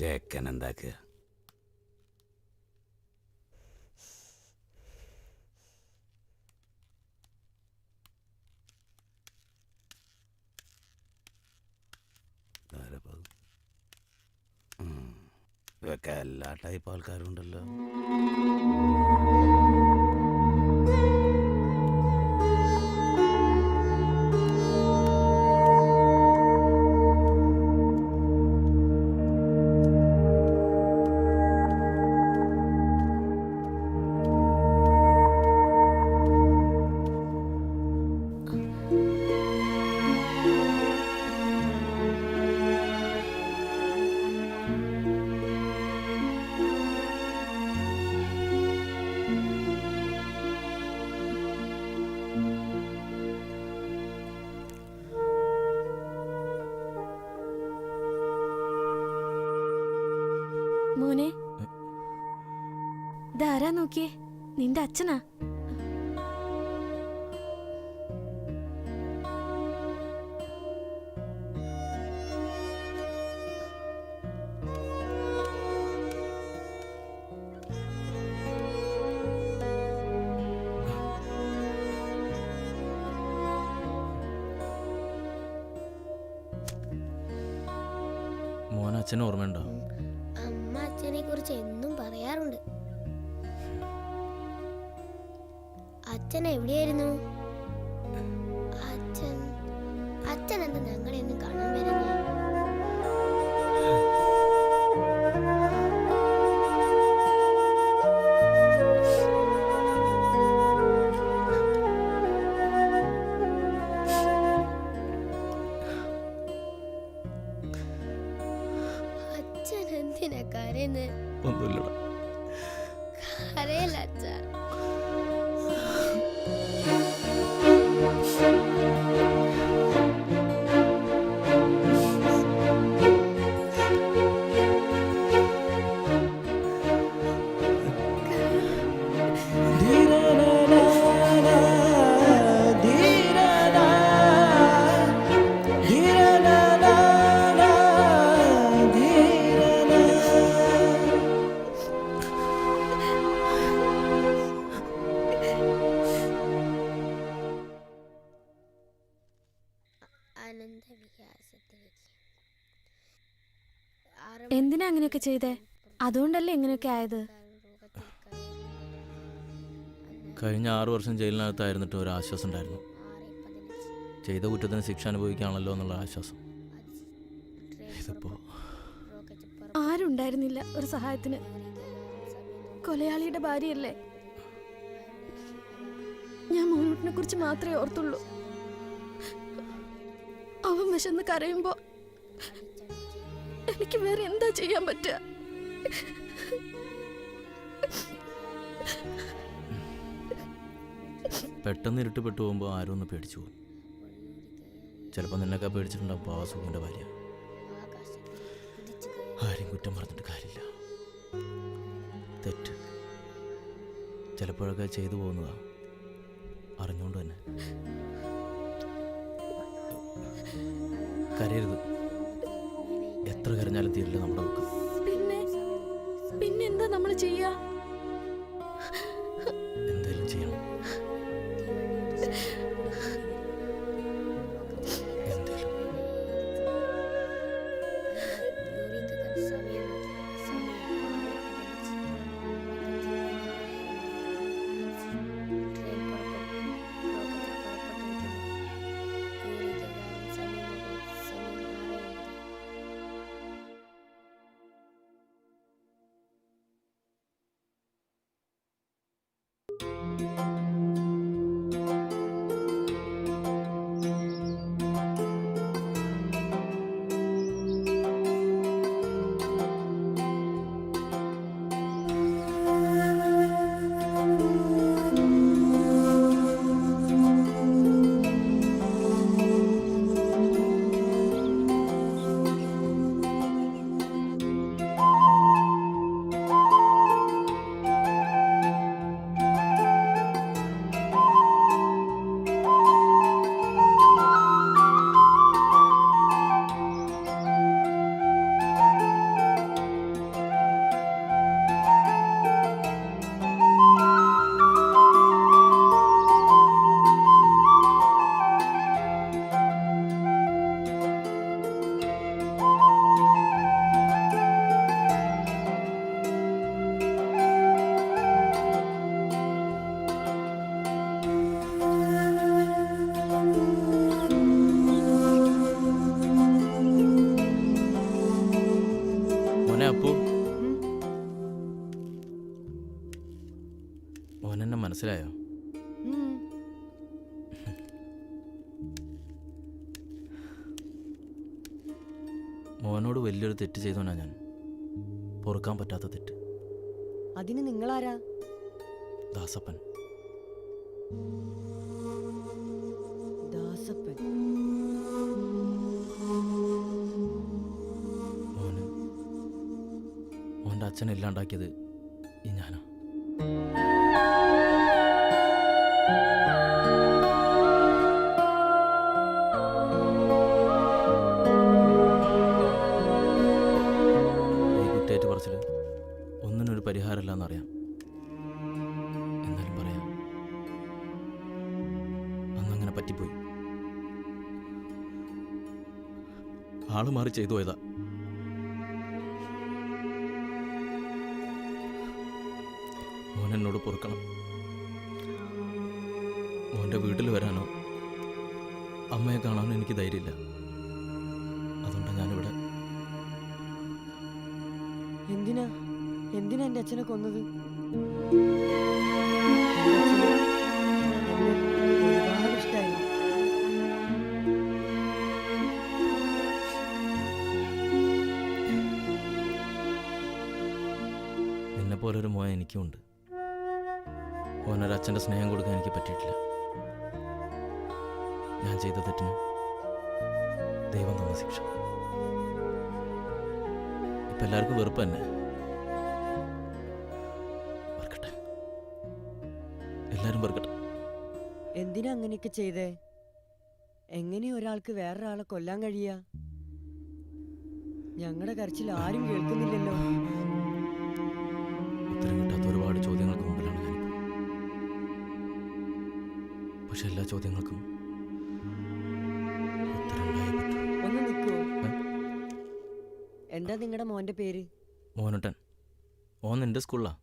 ചേക്കൻ എന്താക്കുക? ഇതൊക്കെ എല്ലാ ടൈപ്പ് ആൾക്കാരും ഉണ്ടല്ലോ. മോനെ, ഇതാരാ നോക്കിയേ? നിന്റെ അച്ഛനാ? മോൻ അച്ഛന് ഓർമ്മയുണ്ടോ? അമ്മ അച്ഛനെ കുറിച്ച് എന്നും പറയാറുണ്ട്. അച്ഛൻ എവിടെയായിരുന്നു? അച്ഛൻ എന്താ ഞങ്ങളെ ഒന്നും കാണാൻ വരുന്നേ? അച്ഛൻ എന്തിനാ കരയുന്നേ? ഒന്നുമില്ലടാ. കരയല്ല അച്ഛാ. എന്തിനാ അങ്ങനെയൊക്കെ ചെയ്തേ? അതുകൊണ്ടല്ലേ ഇങ്ങനെയൊക്കെ ആയത്? കഴിഞ്ഞ 6 വർഷം ജയിലിനകത്തായിരുന്നിട്ട് ഒരു ആശ്വാസം ഉണ്ടായിരുന്നു. ചെയ്ത കുറ്റത്തിന് ശിക്ഷ അനുഭവിക്കുകയാണല്ലോ എന്നുള്ള ആശ്വാസം. ഇതിപ്പോ ആരുണ്ടായിരുന്നില്ല ഒരു സഹായത്തിന്. കൊലയാളിയുടെ ഭാര്യയല്ലേ. ഞാൻ മോനൂട്ടിനെ കുറിച്ച് മാത്രമേ ഓർത്തുള്ളൂ. അവൻ വിശന്ന് കരയുമ്പോ എനിക്ക് വേറെ എന്താ ചെയ്യാൻ പറ്റുക? പെട്ടെന്ന് ഇരുട്ടുപെട്ട് പോകുമ്പോൾ ആരും ഒന്ന് പേടിച്ചു പോകും. ചിലപ്പോൾ നിന്നൊക്കെ പേടിച്ചിട്ടുണ്ടാവും പാവസുഖിൻ്റെ ഭാര്യ. ആരും കുറ്റം പറഞ്ഞിട്ട് കാര്യമില്ല. തെറ്റ് ചിലപ്പോഴൊക്കെ ചെയ്തു പോകുന്നതാ, അറിഞ്ഞുകൊണ്ട് തന്നെ. കരയരുത്. എത്ര കരഞ്ഞാലും തീരില്ല നമ്മുടെ ദുഃഖം. പിന്നെ എന്താ നമ്മൾ ചെയ്യാ? എന്തെങ്കിലും ചെയ്യണം. മോനെന്നെ മനസ്സിലായോ? മോനോട് വലിയൊരു തെറ്റ് ചെയ്തോനാ ഞാൻ. പൊറുക്കാൻ പറ്റാത്ത തെറ്റ്. അതിന് നിങ്ങളാരാ? ദാസപ്പൻ. ദാസപ്പൻ. മോൻ്റെ അച്ഛനെ ഇല്ലാണ്ടാക്കിയത് ഈ ഞാനാ. ഈ കുറ്റേറ്റ് പറച്ചിൽ ഒന്നിനൊരു പരിഹാരമില്ലെന്നറിയാം. എന്നാലും പറയാം, അന്നങ്ങനെ പറ്റിപ്പോയി. ആള് മാറി ചെയ്തു പോയതാ. മോനെന്നോട് പൊറുക്കണം. മോൻ്റെ വീട്ടിൽ വരാനോ അമ്മയെ കാണാനോ എനിക്ക് ധൈര്യമില്ല. അതുകൊണ്ടാണ് ഞാനിവിടെ. എന്തിനാ എൻ്റെ അച്ഛനെ കൊന്നത്? ഒരുപാട് ഇഷ്ടായി. നിന്നെ പോലൊരു മോൻ എനിക്കുമുണ്ട്. മോനൊരച്ഛൻ്റെ സ്നേഹം കൊടുക്കാൻ എനിക്ക് പറ്റിയിട്ടില്ല. ഞാൻ ചെയ്ത തെറ്റിന് ദൈവം തന്ന ശിക്ഷ. ഇപ്പം എല്ലാവർക്കും വെറുപ്പ് തന്നെ. വെറുക്കട്ടെ, എല്ലാവരും വെറുക്കട്ടെ. എന്തിനാ അങ്ങനെയൊക്കെ ചെയ്തേ? എങ്ങനെ ഒരാൾക്ക് വേറൊരാളെ കൊല്ലാൻ കഴിയാ? ഞങ്ങളുടെ കരച്ചിൽ ആരും കേൾക്കുന്നില്ലല്ലോ. ഉത്തരം കിട്ടാത്ത ഒരുപാട് ചോദ്യങ്ങൾക്ക് മുമ്പിലാണ് ഞാനിപ്പോൾ. പക്ഷെ എല്ലാ ചോദ്യങ്ങൾക്കും ഉത്തരം ഉണ്ടായേ പറ്റൂ. ഒന്ന് നിൽക്കുവോ? എന്താ നിങ്ങളുടെ മോന്റെ പേര്? മോനുട്ടൻ. ഓൻ നിന്റെ സ്കൂളിലാ.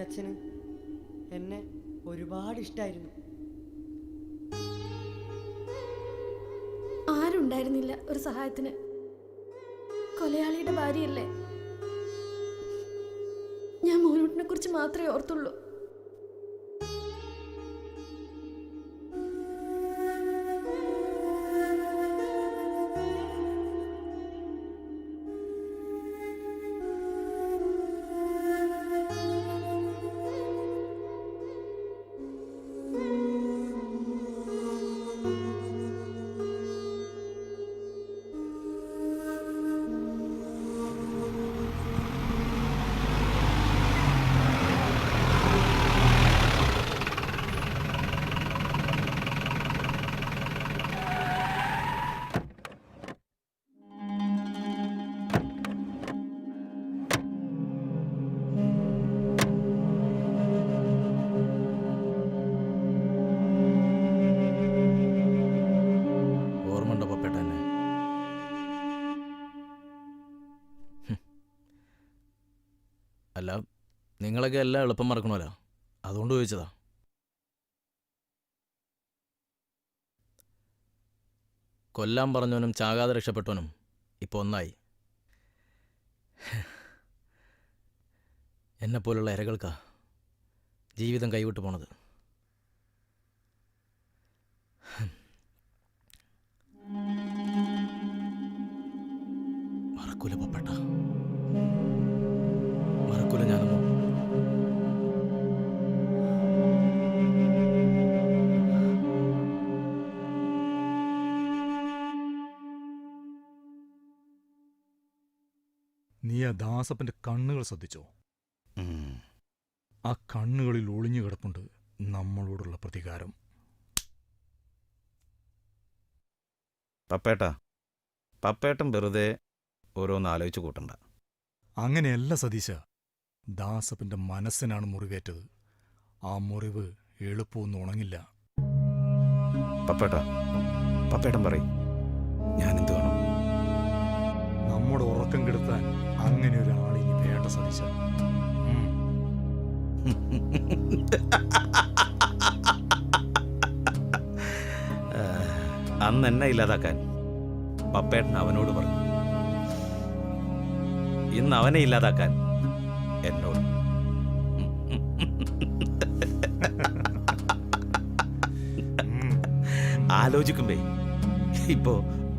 അച്ഛന് എന്നെ ഒരുപാട് ഇഷ്ടമായിരുന്നു. ആരുണ്ടായിരുന്നില്ല ഒരു സഹായത്തിന്. കൊലയാളിയുടെ ഭാര്യയല്ലേ. ഞാൻ മോനൂട്ടിനെ കുറിച്ച് മാത്രമേ ഓർത്തുള്ളൂ. അല്ല, നിങ്ങളൊക്കെ എല്ലാം എളുപ്പം മറക്കണമല്ലോ, അതുകൊണ്ട് ചോദിച്ചതാ. കൊല്ലാൻ പറഞ്ഞവനും ചാകാതെ രക്ഷപ്പെട്ടവനും ഇപ്പോൾ ഒന്നായി. എന്നെപ്പോലുള്ള ഇരകൾക്കാ ജീവിതം കൈവിട്ടു പോണത്. മറക്കൂല പപ്പേട്ട, മറക്കൂല ഞാനൊന്നും. നീ ആ ദാസപ്പന്റെ കണ്ണുകൾ ശ്രദ്ധിച്ചോ? ആ കണ്ണുകളിൽ ഒളിഞ്ഞു കിടപ്പുണ്ട് നമ്മളോടുള്ള പ്രതികാരം. പപ്പേട്ടൻ വെറുതെ ഓരോന്ന് ആലോചിച്ച് കൂട്ടണ്ട. അങ്ങനെയല്ല സതീശ, ദാസപ്പന്റെ മനസ്സിനാണ് മുറിവേറ്റത്. ആ മുറിവ് എളുപ്പമൊന്നും ഉണങ്ങില്ല. പപ്പേട്ടൻ പറയും, ഞാനെന്ത് വേണം? നമ്മുടെ ഉറക്കം കെടുത്താൻ അങ്ങനെ ഒരാളിനി വേണ്ട സതീശ. അന്ന് എന്നെ ഇല്ലാതാക്കാൻ പപ്പേട്ടൻ അവനോട് പറഞ്ഞു. ഇന്ന് അവനെ ഇല്ലാതാക്കാൻ എന്നോട്. ആലോചിക്കുമ്പേ ഇപ്പോ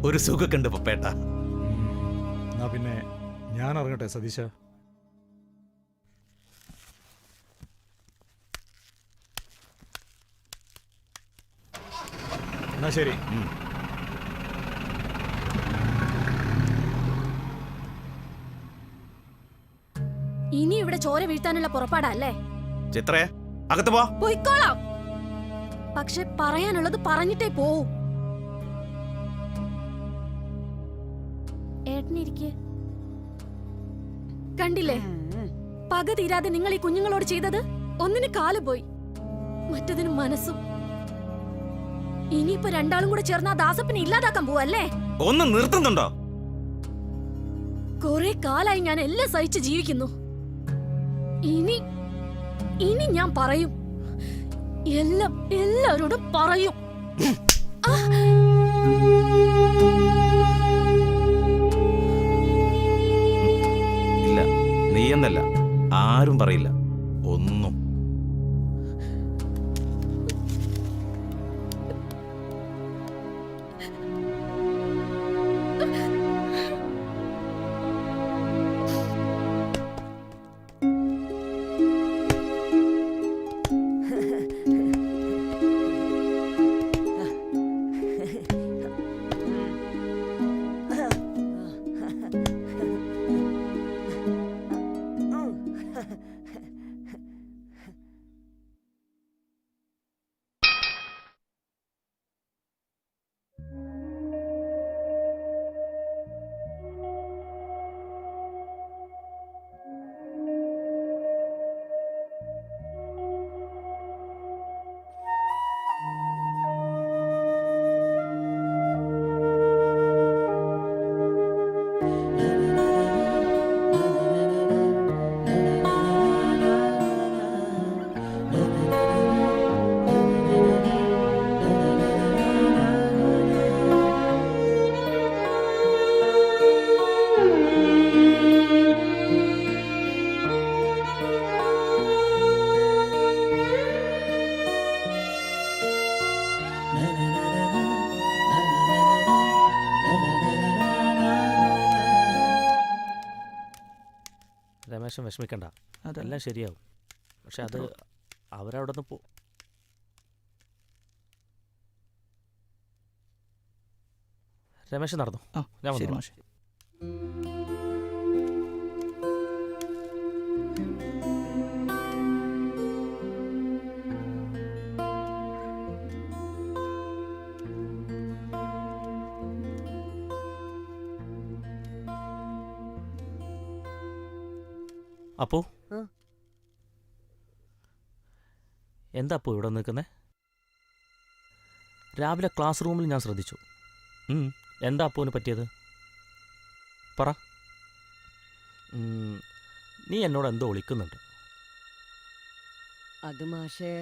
ഒരു സുഖക്കുണ്ട് പപ്പേട്ട. എന്നാ പിന്നെ ഞാൻ ഇറങ്ങട്ടെ സതീശ. എന്നാ ശരി. ഇനി ഇവിടെ ചോര വീഴ്ത്താനുള്ള പുറപ്പാടല്ലേ? ചിത്രേ, അകത്ത് പോ. പോയിക്കോളാം, പക്ഷെ പറയാനുള്ളത് പറഞ്ഞിട്ടേ പോവൂ. ഏട്ടനിരിക്കെ. കണ്ടില്ലേ, പക തീരാതെ നിങ്ങൾ ഈ കുഞ്ഞുങ്ങളോട് ചെയ്തത്? ഒന്നിന് കാല് പോയി, മറ്റതിന് മനസ്സും. ഇനിയിപ്പോ രണ്ടാളും കൂടെ ചേർന്ന് ആ ദാസപ്പനെ ഇല്ലാതാക്കാൻ പോവല്ലേ? ഒന്ന് നിർത്തുന്നുണ്ടോ? കുറെ കാലായി ഞാൻ എല്ലാം സഹിച്ച് ജീവിക്കുന്നു. ഇനി ഞാൻ പറയും, എല്ലാവരോടും പറയും. ഇല്ല, നീയെന്നല്ല, ആരും പറയില്ല ഒന്നും. രമേശൻ വിഷമിക്കണ്ട, അതെ. എല്ലാം ശരിയാവും. പക്ഷെ അത് അവരവിടെ നിന്ന് രമേശൻ നടന്നു. ആ ഞാൻ ശരി വന്നു. മാഷെ. അപ്പോ ആ. എന്താ അപ്പോ ഇവിടെ നിൽക്കുന്നേ? രാവിലെ ക്ലാസ് റൂമിൽ ഞാൻ ശ്രദ്ധിച്ചു. എന്താ അപ്പോന് പറ്റിയത്? പറ. നീ എന്നോട് എന്തോ ഒളിക്കുന്നുണ്ട്. അത് മാഷേ,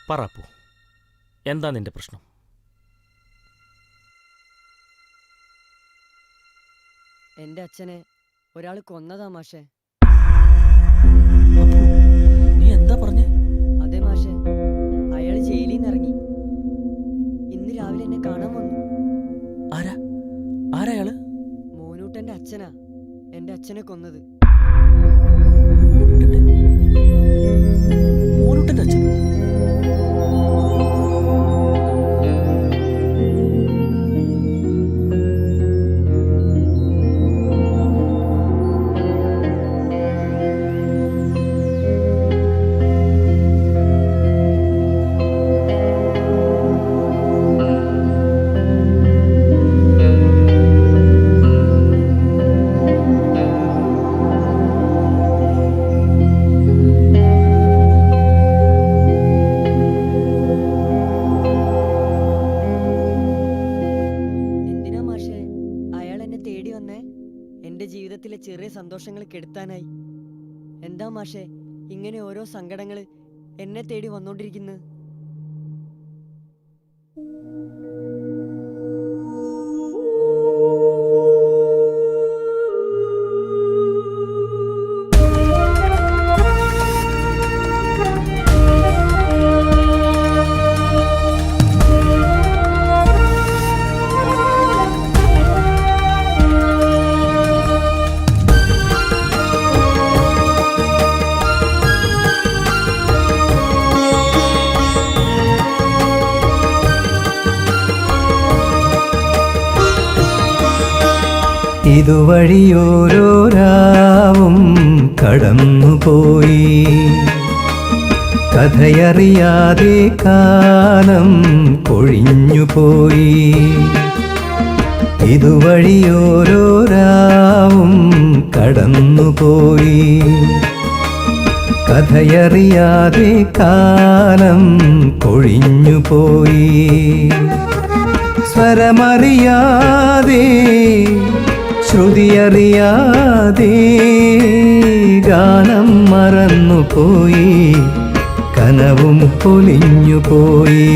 പറ അപ്പോ, എന്താ നിന്റെ പ്രശ്നം? എൻ്റെ അച്ഛനെ ഒരാൾ കൊന്നതാ മാഷേ. നീ എന്താ പറഞ്ഞേ? അതെ മാഷേ, അയാൾ ജയിലിൽ നിന്ന് ഇറങ്ങി. ഇന്ന് രാവിലെ എന്നെ കാണാൻ വന്നു. ആരായാള്? മോനൂട്ടൻ്റെ അച്ഛനാ എൻ്റെ അച്ഛനെ കൊന്നത്. മോനൂട്ടൻ്റെ അച്ഛൻ? എന്തിനാ മാഷേ അയാൾ എന്നെ തേടി വന്നേ? എൻ്റെ ജീവിതത്തിലെ ചെറിയ സന്തോഷങ്ങൾ കെടുത്താനായി. എന്താ മാഷേ ഇങ്ങനെ ഓരോ സങ്കടങ്ങൾ എന്നെ തേടി വന്നോണ്ടിരിക്കുന്നത്? ഇതുവഴിയോരോ രാവും കടന്നുപോയി, കഥയറിയാതെ കാലം കൊഴിഞ്ഞുപോയി. ഇതുവഴിയോരോ രാവും കടന്നുപോയി, കഥയറിയാതെ കാലം കൊഴിഞ്ഞുപോയി. സ്വരമറിയാതെ ശ്രുതിയറിയാതെ ഗാനം മറന്നുപോയി, കനവും പൊലിഞ്ഞുപോയി.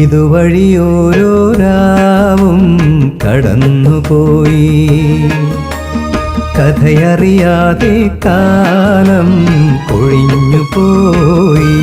ഇതുവഴിയോരോ രാവും കടന്നുപോയി, കഥയറിയാതെ കാലം കൊഴിഞ്ഞുപോയി.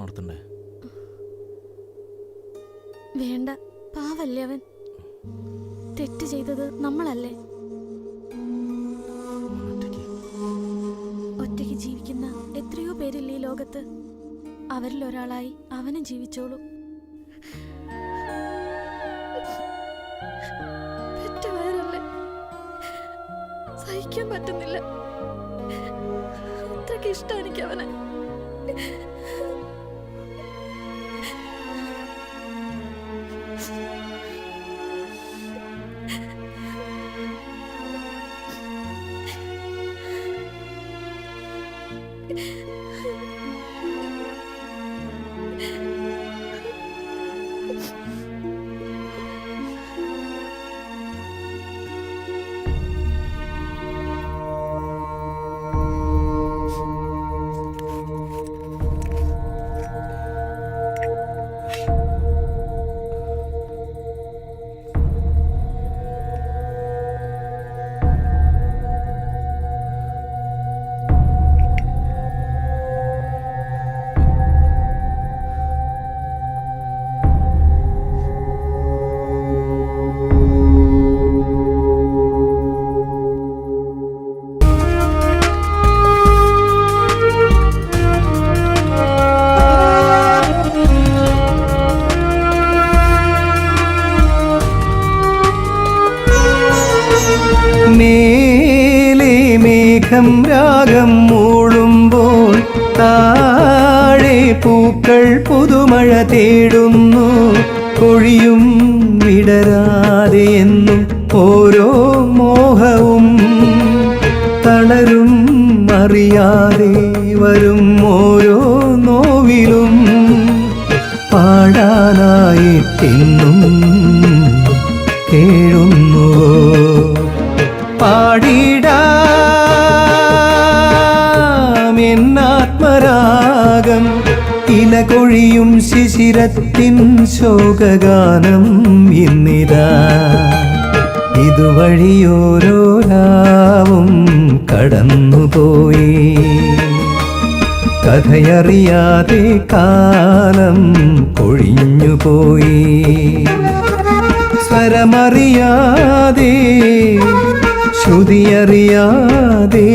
ഓർത്തണ്ടേ? വേണ്ട, പാവല്ലേ അവൻ. തെറ്റ് ചെയ്തത് നമ്മളല്ലേ. ഒറ്റയ്ക്ക് ജീവിക്കുന്ന എത്രയോ പേരില്ലേ ഈ ലോകത്ത്. അവരിൽ ഒരാളായി അവനും ജീവിച്ചോളൂ. പെറ്റവരല്ലേ, സഹിക്കാൻ പറ്റുന്നില്ല. അത്രയ്ക്ക് ഇഷ്ടം എനിക്ക് അവനെ. മേഘം രാഗം മൂളുമ്പോൾ താഴെ പൂക്കൾ പുതുമഴ തേടുന്നു. കൊഴിയും വിടരാതെ എന്നും ഓരോ മോഹവും തളരും അറിയാതെ വരും ഓരോ നോവിലും പാടാനായിട്ടെന്നും കേഴുന്നുവോ? പാടിടാം എന്നാത്മരാഗം ഇലകൊഴിയും ശിശിരത്തിൻ ശോകഗാനം ഇന്നിതാ. ഇതുവഴിയോരോ രാവും കടന്നുപോയി, കഥയറിയാതെ കാലം കൊഴിഞ്ഞുപോയി. സ്വരമറിയാതെ ശ്രുതിയറിയാതെ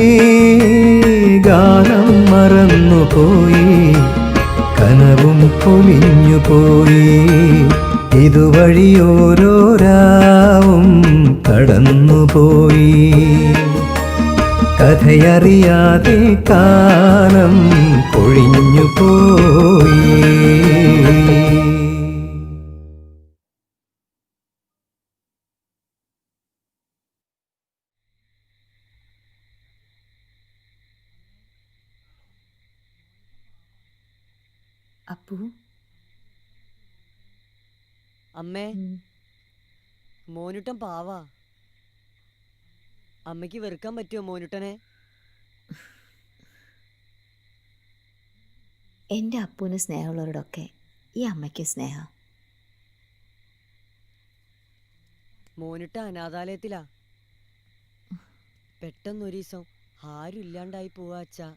ഗാനം മറന്നുപോയി, കനവും പൊലിഞ്ഞുപോയി. ഇതുവഴിയോരോ രാവും കടന്നുപോയി, കഥയറിയാതെ കാലം കൊഴിഞ്ഞുപോയി. അപ്പു, അമ്മേ, മോനുട്ടൻ പാവാ. അമ്മയ്ക്ക് വെറുക്കാൻ പറ്റുമോ മോനുട്ടനെ? എൻ്റെ അപ്പുവിന് സ്നേഹമുള്ളവരോടൊക്കെ ഈ അമ്മയ്ക്ക് സ്നേഹം. മോനുട്ട അനാഥാലയത്തിലാ. പെട്ടെന്നൊരു ദിവസം ആരും ഇല്ലാണ്ടായി പോവാ അച്ഛാ.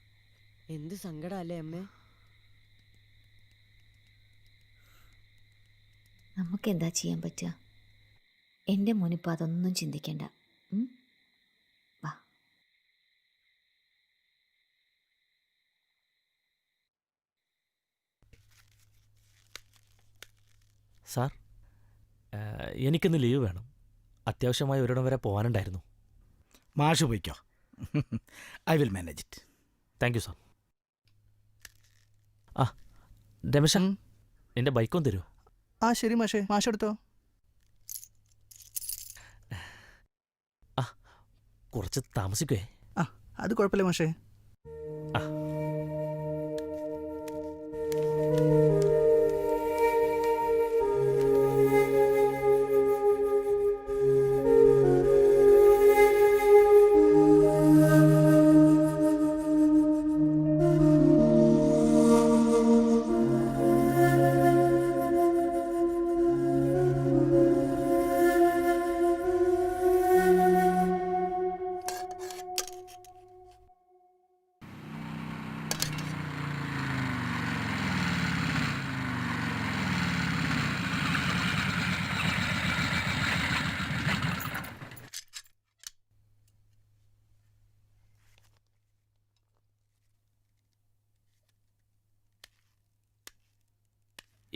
എന്ത് സങ്കടല്ലേ അമ്മേ. നമുക്ക് എന്താ ചെയ്യാൻ പറ്റുക? എൻ്റെ മോനിപ്പോൾ അതൊന്നും ചിന്തിക്കണ്ട. വാ. സാർ, എനിക്കിന്ന് ലീവ് വേണം. അത്യാവശ്യമായി ഒരിടം വരെ പോകാനുണ്ടായിരുന്നു. മാഷ് പോയിക്കോ. I will manage it. Thank you sir. ആ രമേശ, എൻ്റെ ബൈക്കൊന്ന് തരുമോ? ആ ശരി മാഷേ, മാഷെടുത്തോ. ആ കുറച്ച് താമസിക്കുവേ. ആ അത് കുഴപ്പമില്ല മാഷേ. ആ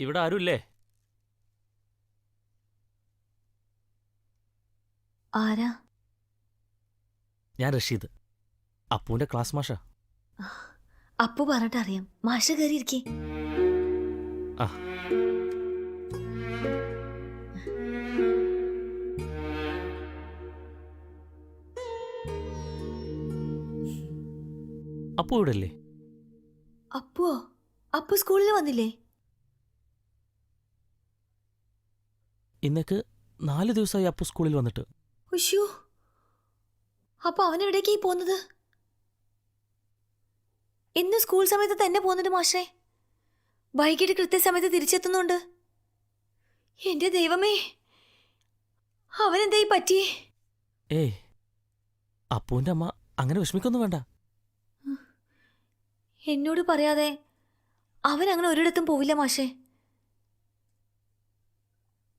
ഇവിടെ ആരുമില്ലേ? ആരാ? ഞാൻ റഷീദ്, അപ്പുവിൻ്റെ ക്ലാസ് മാഷ. അപ്പു പറഞ്ഞിട്ടറിയാം. മാഷ് കയറിയിരിക്കേ. ആ അപ്പു ഇവിടെ അല്ലേ? അപ്പുവോ? അപ്പു സ്കൂളിൽ വന്നില്ലേ? ഇന്നേക്ക് 4 ദിവസമായി അപ്പു സ്കൂളിൽ വന്നിട്ട്. ഉശ്ശോ, അപ്പൊ അവനെവിടേക്കായി പോകുന്നത്? ഇന്ന് സ്കൂൾ സമയത്ത് തന്നെ പോകുന്നുണ്ട് മാഷേ. വൈകിട്ട് കൃത്യസമയത്ത് തിരിച്ചെത്തുന്നുണ്ട്. എന്റെ ദൈവമേ, അവനെന്തായി പറ്റിയേ? ഏയ്, അപ്പുവിൻ്റെ അമ്മ അങ്ങനെ വിഷമിക്കൊന്നും വേണ്ട. എന്നോട് പറയാതെ അവൻ അങ്ങനെ ഒരിടത്തും പോവില്ല മാഷേ.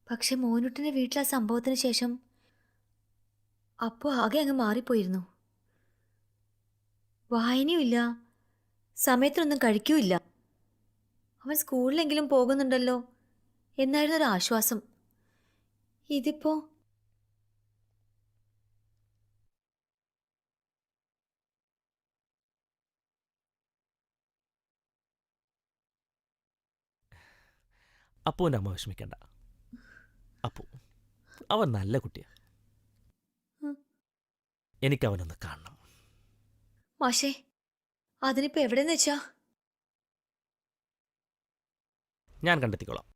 പക്ഷെ മോനുട്ടിന്റെ വീട്ടിലെ ആ സംഭവത്തിന് ശേഷം അപ്പു ആകെ അങ്ങ് മാറിപ്പോയിരുന്നു. വായനയുമില്ല, സമയത്തിനൊന്നും കഴിക്കൂല്ല. അവൻ സ്കൂളിലെങ്കിലും പോകുന്നുണ്ടല്ലോ എന്നായിരുന്നു ഒരു ആശ്വാസം. ഇതിപ്പോ അപ്പുവിൻ്റെ അമ്മ വിഷമിക്കണ്ട. അപ്പു അവൻ നല്ല കുട്ടിയാ. എനിക്കവനൊന്ന് കാണണം. മാഷേ, അതിനിപ്പോ എവിടെന്ന് വെച്ചാ? ഞാൻ കണ്ടെത്തിക്കോളാം.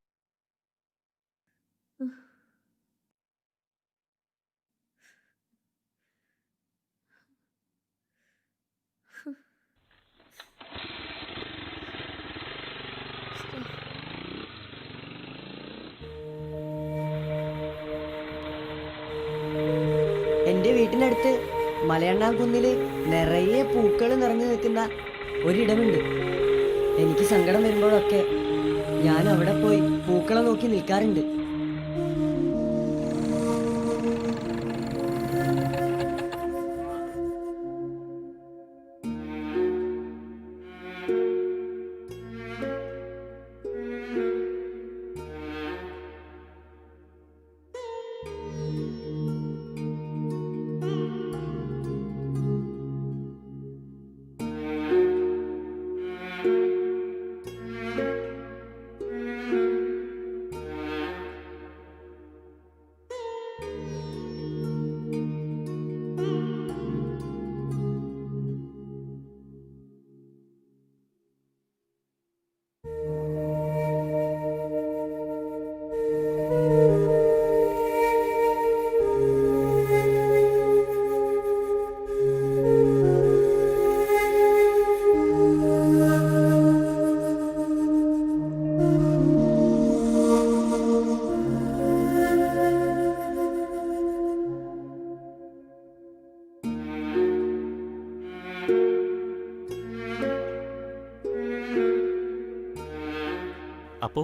എന്റെ വീട്ടിനടുത്ത് മലയണ്ണാംകുന്നില് നിറയെ പൂക്കൾ നിറഞ്ഞു നിൽക്കുന്ന ഒരിടമുണ്ട്. എനിക്ക് സങ്കടം വരുമ്പോഴൊക്കെ ഞാൻ അവിടെ പോയി പൂക്കളെ നോക്കി നിൽക്കാറുണ്ട്. അപ്പോ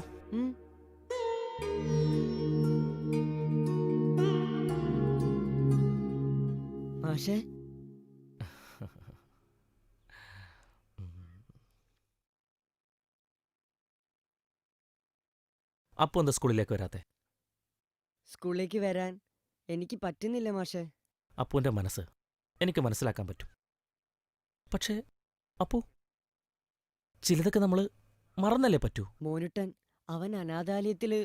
മാഷേ, അപ്പോ എന്താ സ്കൂളിലേക്ക് വരാത്തെ? സ്കൂളിലേക്ക് വരാൻ എനിക്ക് പറ്റുന്നില്ല മാഷേ. അപ്പുവിൻ്റെ മനസ്സ് എനിക്ക് മനസ്സിലാക്കാൻ പറ്റും. പക്ഷേ അപ്പോ ചിലതൊക്കെ നമ്മൾ മറന്നല്ലേ പറ്റൂ. മോനുട്ടൻ അവൻ അനാഥാലയത്തില്.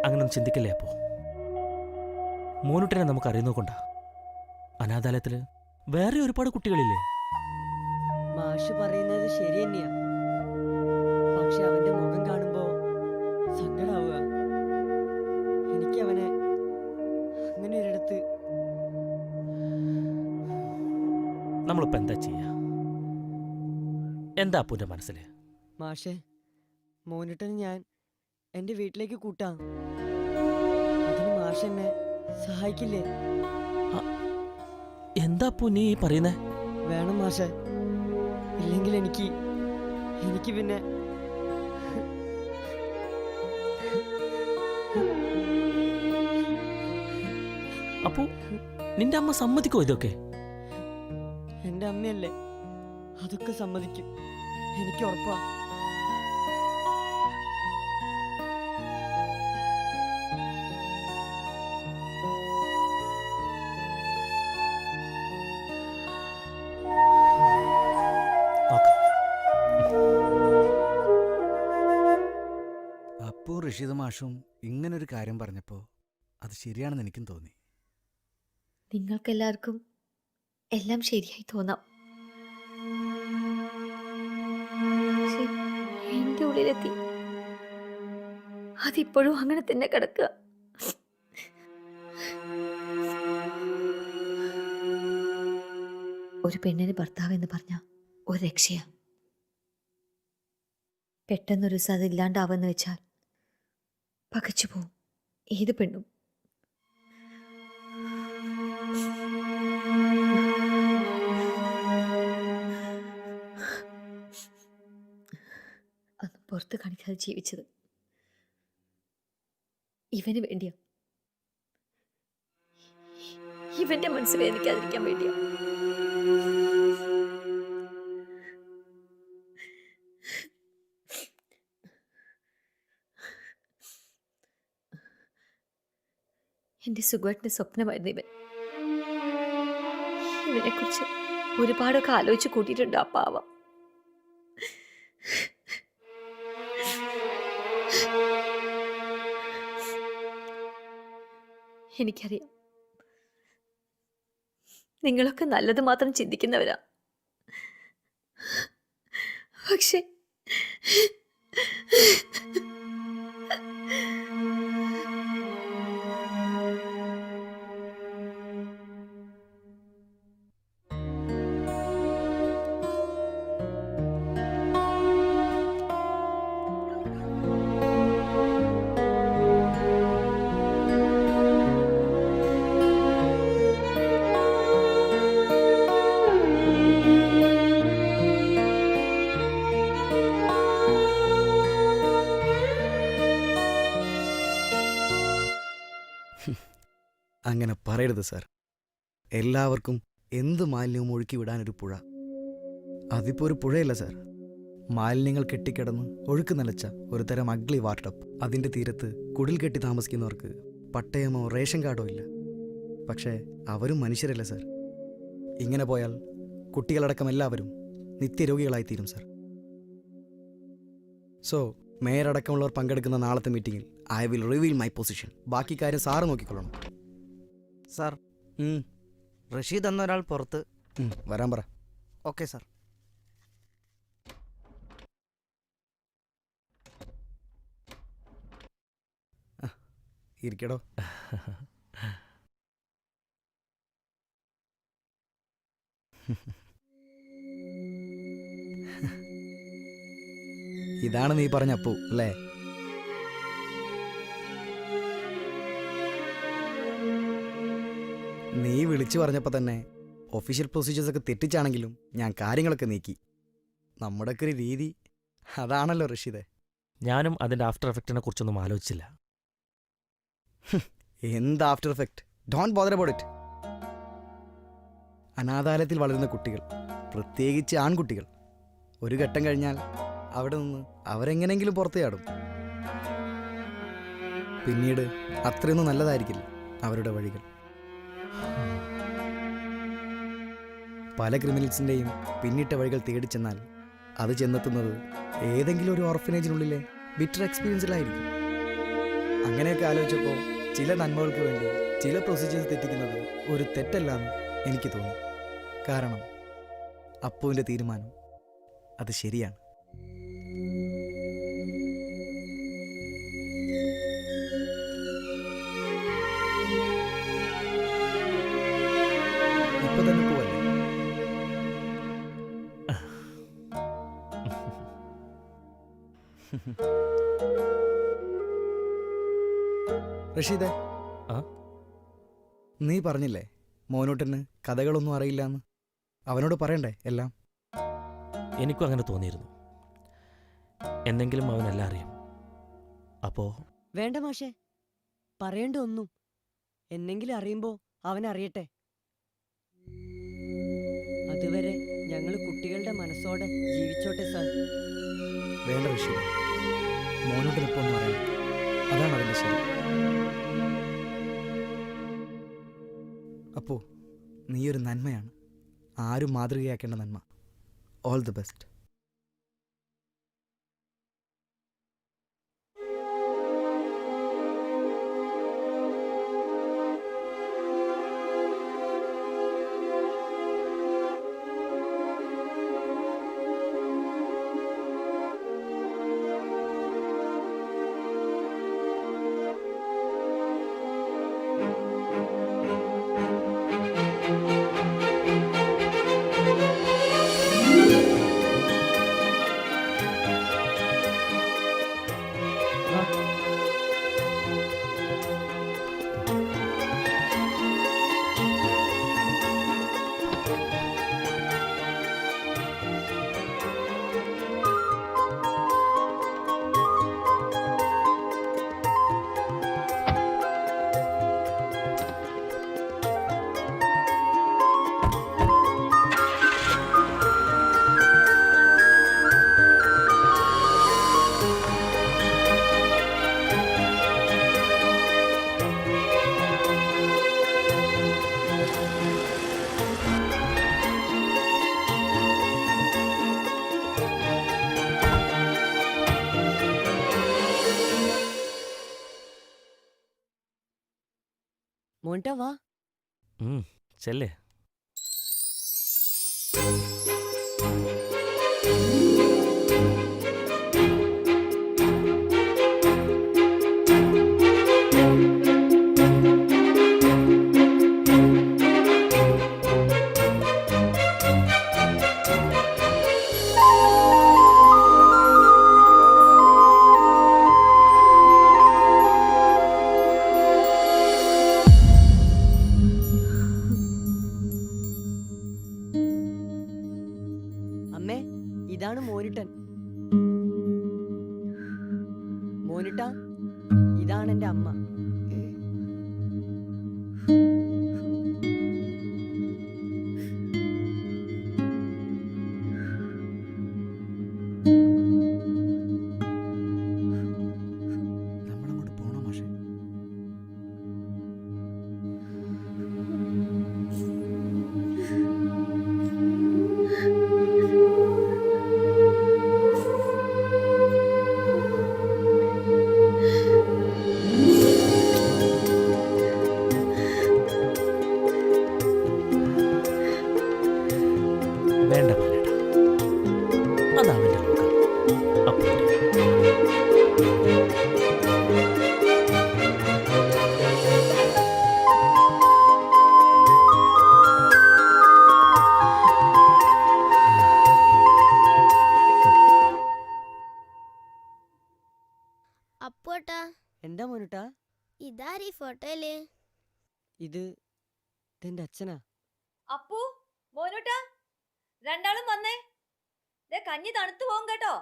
അങ്ങനൊന്നും ചിന്തിക്കല്ലേ അപ്പോ. മോനുട്ടനെ നമുക്ക് അറിയുന്നതുകൊണ്ടാ. അനാഥാലയത്തിൽ വേറെ ഒരുപാട് കുട്ടികളില്ലേ? മാഷ് പറയുന്നത് ശരി തന്നെയാ. പക്ഷെ അവന്റെ മുഖം കാണുമ്പോ സങ്കടാവുക. എനിക്ക് അവനെ അങ്ങനെ ഒരിടത്ത്. നമ്മളിപ്പോ എന്താ ചെയ്യാ? എന്താ അപ്പുവിന്റെ മനസ്സിൽ? മാഷെ, മോനിട്ടന് ഞാൻ എന്റെ വീട്ടിലേക്ക് കൂട്ടാം. അതിന് മാഷ് എന്നെ സഹായിക്കില്ലേ? എന്താ അപ്പു നീ പറയുന്നേ? വേണം മാഷെ, ഇല്ലെങ്കിൽ എനിക്ക് പിന്നെ അപ്പു നിന്റെ അമ്മ സമ്മതിക്കോ ഇതൊക്കെ? എന്റെ അമ്മയല്ലേ, അതൊക്കെ സമ്മതിക്കും, എനിക്ക് ഉറപ്പാ. അപ്പും റഷീദ് മാഷും ഇങ്ങനൊരു കാര്യം പറഞ്ഞപ്പോൾ അത് ശരിയാണെന്ന് എനിക്കും തോന്നി. നിങ്ങൾക്കെല്ലാവർക്കും എല്ലാം ശരിയായി തോന്നാം. എന്റെ ഉള്ളിലെത്തി അതിപ്പോഴും അങ്ങനെ തന്നെ കിടക്കുക. ഒരു പെണ്ണിന് ഭർത്താവ് എന്ന് പറഞ്ഞ ഒരു രക്ഷയാ. പെട്ടെന്നൊരു ദിവസം അത് ഇല്ലാണ്ടാവെന്ന് വെച്ചാൽ പകച്ചു പോവും ഏത് പെണ്ണും. അന്ന് പുറത്ത് കാണിക്കാതെ ജീവിച്ചത് ഇവന് വേണ്ടിയാ. ഇവന്റെ മനസ്സ് വേദനിക്കാതിരിക്കാൻ വേണ്ടിയാ. എന്റെ സുഖമായിട്ട് സ്വപ്നമായിരുന്നു ഇവൻ. ഇവനെ കുറിച്ച് ഒരുപാടൊക്കെ ആലോചിച്ച് കൂട്ടിയിട്ടുണ്ട് ആ പാവം. എനിക്കറിയാം, നിങ്ങളൊക്കെ നല്ലത് മാത്രം ചിന്തിക്കുന്നവരാ. പക്ഷെ അങ്ങനെ പറയരുത് സാർ. എല്ലാവർക്കും എന്ത് മാലിന്യവും ഒഴുക്കി വിടാനൊരു പുഴ. അതിപ്പോൾ ഒരു പുഴയല്ല സാർ, മാലിന്യങ്ങൾ കെട്ടിക്കിടന്ന് ഒഴുക്ക് നിലച്ച ഒരു തരം അഗ്ലി വാർട്ടപ്പ്. അതിൻ്റെ തീരത്ത് കുടിൽ കെട്ടി താമസിക്കുന്നവർക്ക് പട്ടയമോ റേഷൻ കാർഡോ ഇല്ല. പക്ഷേ അവരും മനുഷ്യരല്ല സാർ. ഇങ്ങനെ പോയാൽ കുട്ടികളടക്കം എല്ലാവരും നിത്യരോഗികളായിത്തീരും സാർ. സോ മേയർ അടക്കമുള്ളവർ പങ്കെടുക്കുന്ന നാളത്തെ മീറ്റിംഗിൽ I will reveal my position. ബാക്കി കാര്യം സാറ് നോക്കിക്കൊള്ളണം. സാർ, റഷീദ് എന്ന ഒരാൾ പുറത്ത്. വരാൻ പറ. Okay sir. ഇരിക്കടോ. ഇതാണ് നീ പറഞ്ഞ അപ്പു അല്ലേ? നീ വിളിച്ചു പറഞ്ഞപ്പോൾ തന്നെ ഒഫീഷ്യൽ പ്രൊസീജിയേഴ്സൊക്കെ തെറ്റിച്ചാണെങ്കിലും ഞാൻ കാര്യങ്ങളൊക്കെ നീക്കി. നമ്മുടെയൊക്കെ ഒരു രീതി അതാണല്ലോ റഷീദേ. ഞാനും അതിൻ്റെ ആഫ്റ്റർ എഫക്റ്റിനെ കുറിച്ചൊന്നും ആലോചിച്ചില്ല. എന്ത് after effect? Don't bother about it. അനാഥാലയത്തിൽ വളരുന്ന കുട്ടികൾ, പ്രത്യേകിച്ച് ആൺകുട്ടികൾ, ഒരു ഘട്ടം കഴിഞ്ഞാൽ അവിടെ നിന്ന് അവരെങ്ങനെങ്കിലും പുറത്തു ചാടും. പിന്നീട് അത്രയൊന്നും നല്ലതായിരിക്കില്ല അവരുടെ വഴികൾ. പല ക്രിമിനൽസിൻ്റെയും പിന്നിട്ട വഴികൾ തേടിച്ചെന്നാൽ അത് ചെന്നെത്തുന്നത് ഏതെങ്കിലും ഒരു ഓർഫനേജിനുള്ളിലെ ബിറ്റർ എക്സ്പീരിയൻസിലായിരിക്കും. അങ്ങനെയൊക്കെ ആലോചിച്ചപ്പോൾ ചില നന്മകൾക്ക് വേണ്ടി ചില പ്രൊസീജിയേഴ്സ് തെറ്റിക്കുന്നത് ഒരു തെറ്റല്ലാന്ന് എനിക്ക് തോന്നി. കാരണം അപ്പുവിൻ്റെ തീരുമാനം അത് ശരിയാണ്. ഇപ്പൊ തന്നെ പോവല്ലേ? റഷീദേ, നീ പറഞ്ഞില്ലേ മോനോട്ടന് കഥകളൊന്നും അറിയില്ലാന്ന്? അവനോട് പറയണ്ടേ എല്ലാം? എനിക്കും അങ്ങനെ തോന്നിയിരുന്നു. എന്നെങ്കിലും അവനെല്ലാം അറിയും. അപ്പോ വേണ്ട മാഷേ, പറയേണ്ട ഒന്നും. എന്നെങ്കിലും അറിയുമ്പോ അവൻ അറിയട്ടെ. അതുവരെ ഞങ്ങൾ കുട്ടികളുടെ മനസ്സോടെ ജീവിച്ചോട്ടെ സാർ. വേണ്ട റഷീദേ, മോനോട്ടനിപ്പോൾ ഒന്നും അറിയണം. അതാണ് അതിൻ്റെ ശരി. അപ്പോൾ നീയൊരു നന്മയാണ്, ആരും മാതൃകയാക്കേണ്ട നന്മ. All the best. മോനിട്ടാ വാ. ചെല്ലേ. അമ്മേ, ഇതാണ് മോനിട്ടൻ. മോനിട്ട, ഇതാണ് എന്റെ അമ്മ. നമ്മളങ്ങോട്ട് പോണോ മാഷെ? വേണ്ട മോനേട്ടാ, അതവൻ്റെ ലോകം. അപ്പോൾ അപ്പോട്ടാ എന്താ മോനിട്ടാ? ഇതാരീ ഫോട്ടോയില്? ഇത് എന്റെ അച്ഛനാ. അപ്പു, മോനൂട്ടാ, രണ്ടാളും വന്നേ. കഞ്ഞി തണുത്തു പോകും കേട്ടോ.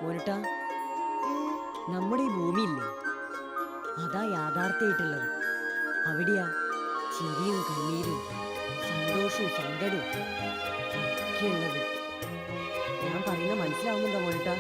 മോനിട്ടാ, നമ്മുടെ ഈ ഭൂമിയില്ലേ, അതാ യാഥാർത്ഥ്യമായിട്ടുള്ളത്. അവിടെയാ ചിരിയും കണ്ണീരും സന്തോഷവും സങ്കടവും ഒക്കെ ഉള്ളത്. ഞാൻ പറയുന്നത് മനസ്സിലാവുന്നുണ്ടോ മോനിട്ടാ?